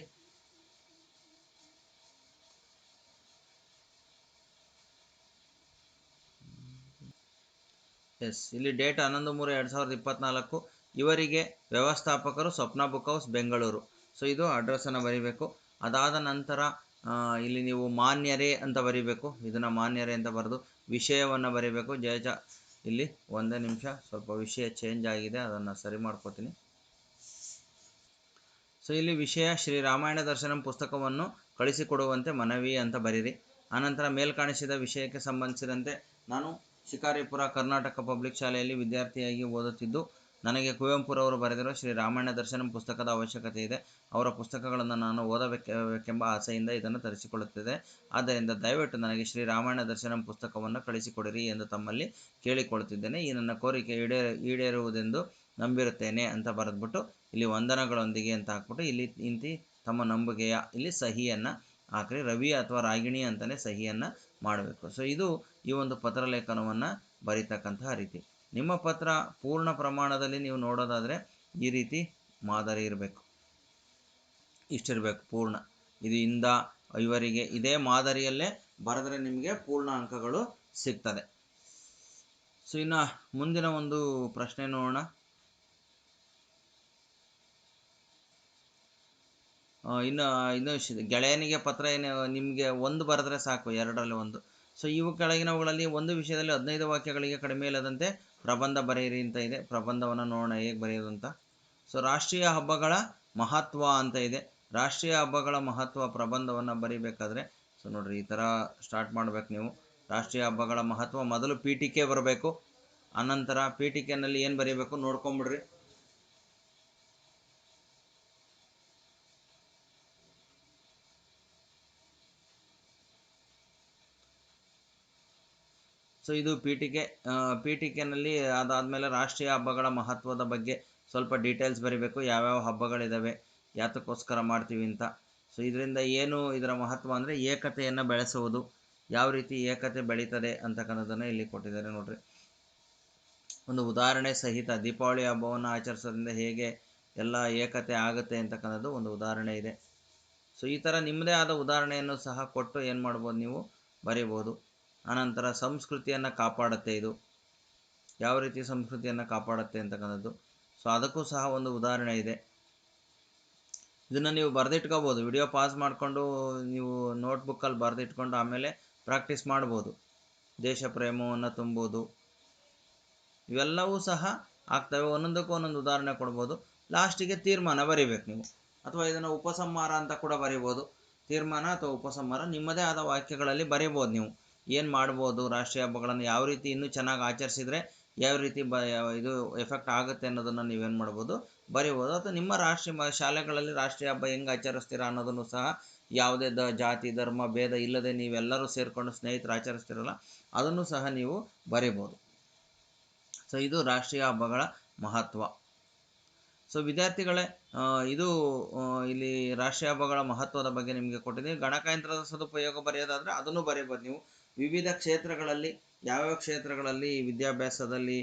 ಇಲ್ಲಿ ಡೇಟ್ 11/3/2024 ಇವರಿಗೆ ವ್ಯವಸ್ಥಾಪಕರು ಸ್ವಪ್ನ ಬುಕ್ ಹೌಸ್ ಬೆಂಗಳೂರು. ಸೊ ಇದು ಅಡ್ರೆಸ್ಸನ್ನು ಬರೀಬೇಕು. ಅದಾದ ನಂತರ ಇಲ್ಲಿ ನೀವು ಮಾನ್ಯರೇ ಅಂತ ಬರೀಬೇಕು. ಇದನ್ನು ಮಾನ್ಯರೇ ಅಂತ ಬರೆದು ವಿಷಯವನ್ನು ಬರೀಬೇಕು. ಇಲ್ಲಿ ಒಂದೇ ನಿಮಿಷ, ಸ್ವಲ್ಪ ವಿಷಯ ಚೇಂಜ್ ಆಗಿದೆ, ಅದನ್ನು ಸರಿ ಮಾಡ್ಕೋತೀನಿ. ಸೊ ಇಲ್ಲಿ ವಿಷಯ ಶ್ರೀ ರಾಮಾಯಣ ದರ್ಶನಂ ಪುಸ್ತಕವನ್ನು ಕಳಿಸಿಕೊಡುವಂತೆ ಮನವಿ ಅಂತ ಬರೀರಿ. ಆನಂತರ ಮೇಲ್ಕಾಣಿಸಿದ ವಿಷಯಕ್ಕೆ ಸಂಬಂಧಿಸಿದಂತೆ ನಾನು ಶಿಕಾರಿಪುರ ಕರ್ನಾಟಕ ಪಬ್ಲಿಕ್ ಶಾಲೆಯಲ್ಲಿ ವಿದ್ಯಾರ್ಥಿಯಾಗಿ ಓದುತ್ತಿದ್ದು ನನಗೆ ಕುವೆಂಪುರವರು ಬರೆದಿರುವ ಶ್ರೀ ರಾಮಾಯಣ ದರ್ಶನಂ ಪುಸ್ತಕದ ಅವಶ್ಯಕತೆ ಇದೆ. ಅವರ ಪುಸ್ತಕಗಳನ್ನು ನಾನು ಓದಬೇಕೆಂಬ ಆಸೆಯಿಂದ ಇದನ್ನು ತರಿಸಿಕೊಳ್ಳುತ್ತಿದೆ. ಆದ್ದರಿಂದ ದಯವಿಟ್ಟು ನನಗೆ ಶ್ರೀ ರಾಮಾಯಣ ದರ್ಶನಂ ಪುಸ್ತಕವನ್ನು ಕಳಿಸಿಕೊಡಿರಿ ಎಂದು ತಮ್ಮಲ್ಲಿ ಕೇಳಿಕೊಳ್ಳುತ್ತಿದ್ದೇನೆ. ಈ ನನ್ನ ಕೋರಿಕೆ ಈಡೇರುವುದೆಂದು ನಂಬಿರುತ್ತೇನೆ ಅಂತ ಬರೆದ್ಬಿಟ್ಟು ಇಲ್ಲಿ ವಂದನಗಳೊಂದಿಗೆ ಅಂತ ಹಾಕ್ಬಿಟ್ಟು ಇಲ್ಲಿ ಇಂತಿ ತಮ್ಮ ನಂಬಿಕೆಯ ಇಲ್ಲಿ ಸಹಿಯನ್ನು ಹಾಕ್ರಿ. ರವಿ ಅಥವಾ ರಾಗಿಣಿ ಅಂತಲೇ ಸಹಿಯನ್ನು ಮಾಡಬೇಕು. ಸೊ ಇದು ಈ ಒಂದು ಪತ್ರಲೇಖನವನ್ನು ಬರೀತಕ್ಕಂತಹ ರೀತಿ. ನಿಮ್ಮ ಪತ್ರ ಪೂರ್ಣ ಪ್ರಮಾಣದಲ್ಲಿ ನೀವು ನೋಡೋದಾದರೆ ಈ ರೀತಿ ಮಾದರಿ ಇರಬೇಕು, ಇಷ್ಟಿರಬೇಕು ಪೂರ್ಣ. ಇದು ಇಂದ ಇವರಿಗೆ ಇದೇ ಮಾದರಿಯಲ್ಲೇ ಬರೆದ್ರೆ ನಿಮಗೆ ಪೂರ್ಣ ಅಂಕಗಳು ಸಿಗ್ತದೆ. ಸೊ ಇನ್ನು ಮುಂದಿನ ಒಂದು ಪ್ರಶ್ನೆ ನೋಡೋಣ. ಇನ್ನು ಗೆಳೆಯನಿಗೆ ಪತ್ರ ಏನು, ನಿಮಗೆ ಒಂದು ಬರೆದ್ರೆ ಸಾಕು, ಎರಡರಲ್ಲಿ ಒಂದು. ಸೊ ಇವು ಕೆಳಗಿನವುಗಳಲ್ಲಿ ಒಂದು ವಿಷಯದಲ್ಲಿ 15 ವಾಕ್ಯಗಳಿಗೆ ಕಡಿಮೆ ಇಲ್ಲದಂತೆ ಪ್ರಬಂಧ ಬರೆಯಿರಿ ಅಂತ ಇದೆ. ಪ್ರಬಂಧವನ್ನು ನೋಡೋಣ ಹೇಗೆ ಬರೆಯೋದು ಅಂತ. ಸೊ ರಾಷ್ಟ್ರೀಯ ಹಬ್ಬಗಳ ಮಹತ್ವ ಅಂತ ಇದೆ. ರಾಷ್ಟ್ರೀಯ ಹಬ್ಬಗಳ ಮಹತ್ವ ಪ್ರಬಂಧವನ್ನು ಬರೀಬೇಕಾದ್ರೆ ಸೊ ನೋಡಿರಿ, ಈ ಥರ ಸ್ಟಾರ್ಟ್ ಮಾಡಬೇಕು ನೀವು. ರಾಷ್ಟ್ರೀಯ ಹಬ್ಬಗಳ ಮಹತ್ವ ಮೊದಲು ಪೀಠಿಕೆ ಬರಬೇಕು. ಆನಂತರ ಪೀಠಿಕೆನಲ್ಲಿ ಏನು ಬರೀಬೇಕು ನೋಡ್ಕೊಂಬಿಡ್ರಿ. ಸೊ ಇದು ಪೀಠಿಕೆನಲ್ಲಿ ಅದಾದಮೇಲೆ ರಾಷ್ಟ್ರೀಯ ಹಬ್ಬಗಳ ಮಹತ್ವದ ಬಗ್ಗೆ ಸ್ವಲ್ಪ ಡೀಟೇಲ್ಸ್ ಬರೀಬೇಕು. ಯಾವ್ಯಾವ ಹಬ್ಬಗಳಿದ್ದಾವೆ, ಯಾತಕ್ಕೋಸ್ಕರ ಮಾಡ್ತೀವಿ ಅಂತ. ಸೊ ಇದರಿಂದ ಏನು ಇದರ ಮಹತ್ವ ಅಂದರೆ ಏಕತೆಯನ್ನು ಬೆಳೆಸುವುದು, ಯಾವ ರೀತಿ ಏಕತೆ ಬೆಳೀತದೆ ಅಂತಕ್ಕಂಥದ್ದನ್ನು ಇಲ್ಲಿ ಕೊಟ್ಟಿದ್ದಾರೆ ನೋಡ್ರಿ. ಒಂದು ಉದಾಹರಣೆ ಸಹಿತ ದೀಪಾವಳಿ ಹಬ್ಬವನ್ನು ಆಚರಿಸೋದ್ರಿಂದ ಹೇಗೆ ಎಲ್ಲ ಏಕತೆ ಆಗುತ್ತೆ ಅಂತಕ್ಕಂಥದ್ದು ಒಂದು ಉದಾಹರಣೆ ಇದೆ. ಸೊ ಈ ಥರ ನಿಮ್ಮದೇ ಆದ ಉದಾಹರಣೆಯನ್ನು ಸಹ ಕೊಟ್ಟು ಏನು ಮಾಡ್ಬೋದು, ನೀವು ಬರೀಬೋದು. ಆನಂತರ ಸಂಸ್ಕೃತಿಯನ್ನು ಕಾಪಾಡುತ್ತೆ, ಇದು ಯಾವ ರೀತಿ ಸಂಸ್ಕೃತಿಯನ್ನು ಕಾಪಾಡುತ್ತೆ ಅಂತಕ್ಕಂಥದ್ದು. ಸೊ ಅದಕ್ಕೂ ಸಹ ಒಂದು ಉದಾಹರಣೆ ಇದೆ. ಇದನ್ನು ನೀವು ಬರೆದಿಟ್ಕೋಬೋದು. ವಿಡಿಯೋ ಪಾಸ್ ಮಾಡಿಕೊಂಡು ನೀವು ನೋಟ್ಬುಕ್ಕಲ್ಲಿ ಬರೆದಿಟ್ಕೊಂಡು ಆಮೇಲೆ ಪ್ರಾಕ್ಟೀಸ್ ಮಾಡ್ಬೋದು. ದೇಶ ಪ್ರೇಮವನ್ನು ತುಂಬೋದು, ಇವೆಲ್ಲವೂ ಸಹ ಆಗ್ತವೆ. ಒಂದೊಂದಕ್ಕೂ ಒಂದೊಂದು ಉದಾಹರಣೆ ಕೊಡ್ಬೋದು. ಲಾಸ್ಟಿಗೆ ತೀರ್ಮಾನ ಬರೀಬೇಕು ನೀವು, ಅಥವಾ ಇದನ್ನು ಉಪಸಂಹಾರ ಅಂತ ಕೂಡ ಬರೀಬೋದು. ತೀರ್ಮಾನ ಅಥವಾ ಉಪಸಂಹಾರ ನಿಮ್ಮದೇ ಆದ ವಾಕ್ಯಗಳಲ್ಲಿ ಬರೀಬೋದು. ನೀವು ಏನು ಮಾಡ್ಬೋದು, ರಾಷ್ಟ್ರೀಯ ಹಬ್ಬಗಳನ್ನು ಯಾವ ರೀತಿ ಇನ್ನೂ ಚೆನ್ನಾಗಿ ಆಚರಿಸಿದರೆ ಯಾವ ರೀತಿ ಇದು ಎಫೆಕ್ಟ್ ಆಗುತ್ತೆ ಅನ್ನೋದನ್ನು ನೀವೇನು ಮಾಡ್ಬೋದು ಬರೀಬೋದು. ಅಥವಾ ನಿಮ್ಮ ರಾಷ್ಟ್ರೀಯ ಶಾಲೆಗಳಲ್ಲಿ ರಾಷ್ಟ್ರೀಯ ಹಬ್ಬ ಹೆಂಗೆ ಆಚರಿಸ್ತೀರಾ ಅನ್ನೋದನ್ನು ಸಹ ಯಾವುದೇ ಜಾತಿ ಧರ್ಮ ಭೇದ ಇಲ್ಲದೆ ನೀವೆಲ್ಲರೂ ಸೇರಿಕೊಂಡು ಸ್ನೇಹಿತರು ಆಚರಿಸ್ತಿರಲ್ಲ ಅದನ್ನು ಸಹ ನೀವು ಬರೀಬೋದು. ಸೊ ಇದು ರಾಷ್ಟ್ರೀಯ ಹಬ್ಬಗಳ ಮಹತ್ವ. ಸೊ ವಿದ್ಯಾರ್ಥಿಗಳೇ, ಇದು ಇಲ್ಲಿ ರಾಷ್ಟ್ರೀಯ ಹಬ್ಬಗಳ ಮಹತ್ವದ ಬಗ್ಗೆ ನಿಮಗೆ ಕೊಟ್ಟಿದ್ದೀನಿ. ಗಣಕಯಂತ್ರದ ಸದುಪಯೋಗ ಬರೆಯೋದಾದರೆ ಅದನ್ನು ಬರೀಬೋದು ನೀವು. ವಿವಿಧ ಕ್ಷೇತ್ರಗಳಲ್ಲಿ ಯಾವ್ಯಾವ ಕ್ಷೇತ್ರಗಳಲ್ಲಿ ವಿದ್ಯಾಭ್ಯಾಸದಲ್ಲಿ,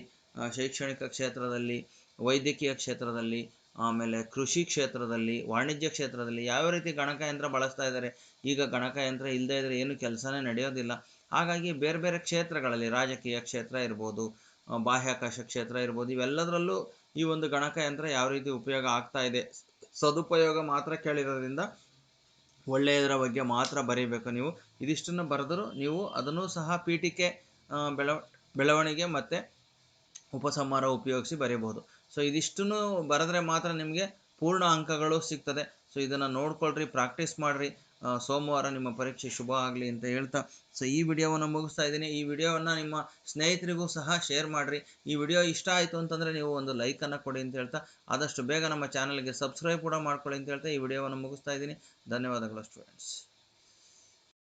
ಶೈಕ್ಷಣಿಕ ಕ್ಷೇತ್ರದಲ್ಲಿ, ವೈದ್ಯಕೀಯ ಕ್ಷೇತ್ರದಲ್ಲಿ, ಆಮೇಲೆ ಕೃಷಿ ಕ್ಷೇತ್ರದಲ್ಲಿ, ವಾಣಿಜ್ಯ ಕ್ಷೇತ್ರದಲ್ಲಿ ಯಾವ ರೀತಿ ಗಣಕಯಂತ್ರ ಬಳಸ್ತಾ ಇದ್ದಾರೆ. ಈಗ ಗಣಕಯಂತ್ರ ಇಲ್ಲದೇ ಇದ್ದರೆ ಏನು ಕೆಲಸನೇ ನಡೆಯೋದಿಲ್ಲ. ಹಾಗಾಗಿ ಬೇರೆ ಬೇರೆ ಕ್ಷೇತ್ರಗಳಲ್ಲಿ ರಾಜಕೀಯ ಕ್ಷೇತ್ರ ಇರ್ಬೋದು, ಬಾಹ್ಯಾಕಾಶ ಕ್ಷೇತ್ರ ಇರ್ಬೋದು, ಇವೆಲ್ಲದರಲ್ಲೂ ಈ ಒಂದು ಗಣಕಯಂತ್ರ ಯಾವ ರೀತಿ ಉಪಯೋಗ ಆಗ್ತಾ ಇದೆ, ಸದುಪಯೋಗ ಮಾತ್ರ ಕೇಳಿರೋದ್ರಿಂದ ಒಳ್ಳೆಯದರ ಬಗ್ಗೆ ಮಾತ್ರ ಬರೀಬೇಕು ನೀವು. ಇದಿಷ್ಟನ್ನು ಬರೆದರೂ ನೀವು ಅದನ್ನು ಸಹ ಪೀಠಿಕೆ ಬೆಳವಣಿಗೆ ಮತ್ತು ಉಪಸಂಹಾರ ಉಪಯೋಗಿಸಿ ಬರೀಬಹುದು. ಸೊ ಇದಿಷ್ಟನ್ನು ಬರೆದ್ರೆ ಮಾತ್ರ ನಿಮಗೆ ಪೂರ್ಣ ಅಂಕಗಳು ಸಿಗ್ತದೆ. ಸೊ ಇದನ್ನು ನೋಡ್ಕೊಳ್ರಿ, ಪ್ರಾಕ್ಟೀಸ್ ಮಾಡಿರಿ. ಸೋಮವಾರ ನಿಮ್ಮ ಪರೀಕ್ಷೆ ಶುಭ ಆಗಲಿ ಅಂತ ಹೇಳ್ತಾ ಸೊ ಈ ವಿಡಿಯೋವನ್ನು ಮುಗಿಸ್ತಾ ಇದ್ದೀನಿ. ಈ ವಿಡಿಯೋವನ್ನು ನಿಮ್ಮ ಸ್ನೇಹಿತರಿಗೂ ಸಹ ಶೇರ್ ಮಾಡಿರಿ. ಈ ವಿಡಿಯೋ ಇಷ್ಟ ಆಯಿತು ಅಂತಂದರೆ ನೀವು ಒಂದು ಲೈಕನ್ನು ಕೊಡಿ ಅಂತ ಹೇಳ್ತಾ, ಆದಷ್ಟು ಬೇಗ ನಮ್ಮ ಚಾನಲ್ಗೆ ಸಬ್ಸ್ಕ್ರೈಬ್ ಕೂಡ ಮಾಡ್ಕೊಳ್ಳಿ ಅಂತ ಹೇಳ್ತಾ ಈ ವಿಡಿಯೋವನ್ನು ಮುಗಿಸ್ತಾ ಇದ್ದೀನಿ. ಧನ್ಯವಾದಗಳು ಸ್ಟೂಡೆಂಟ್ಸ್.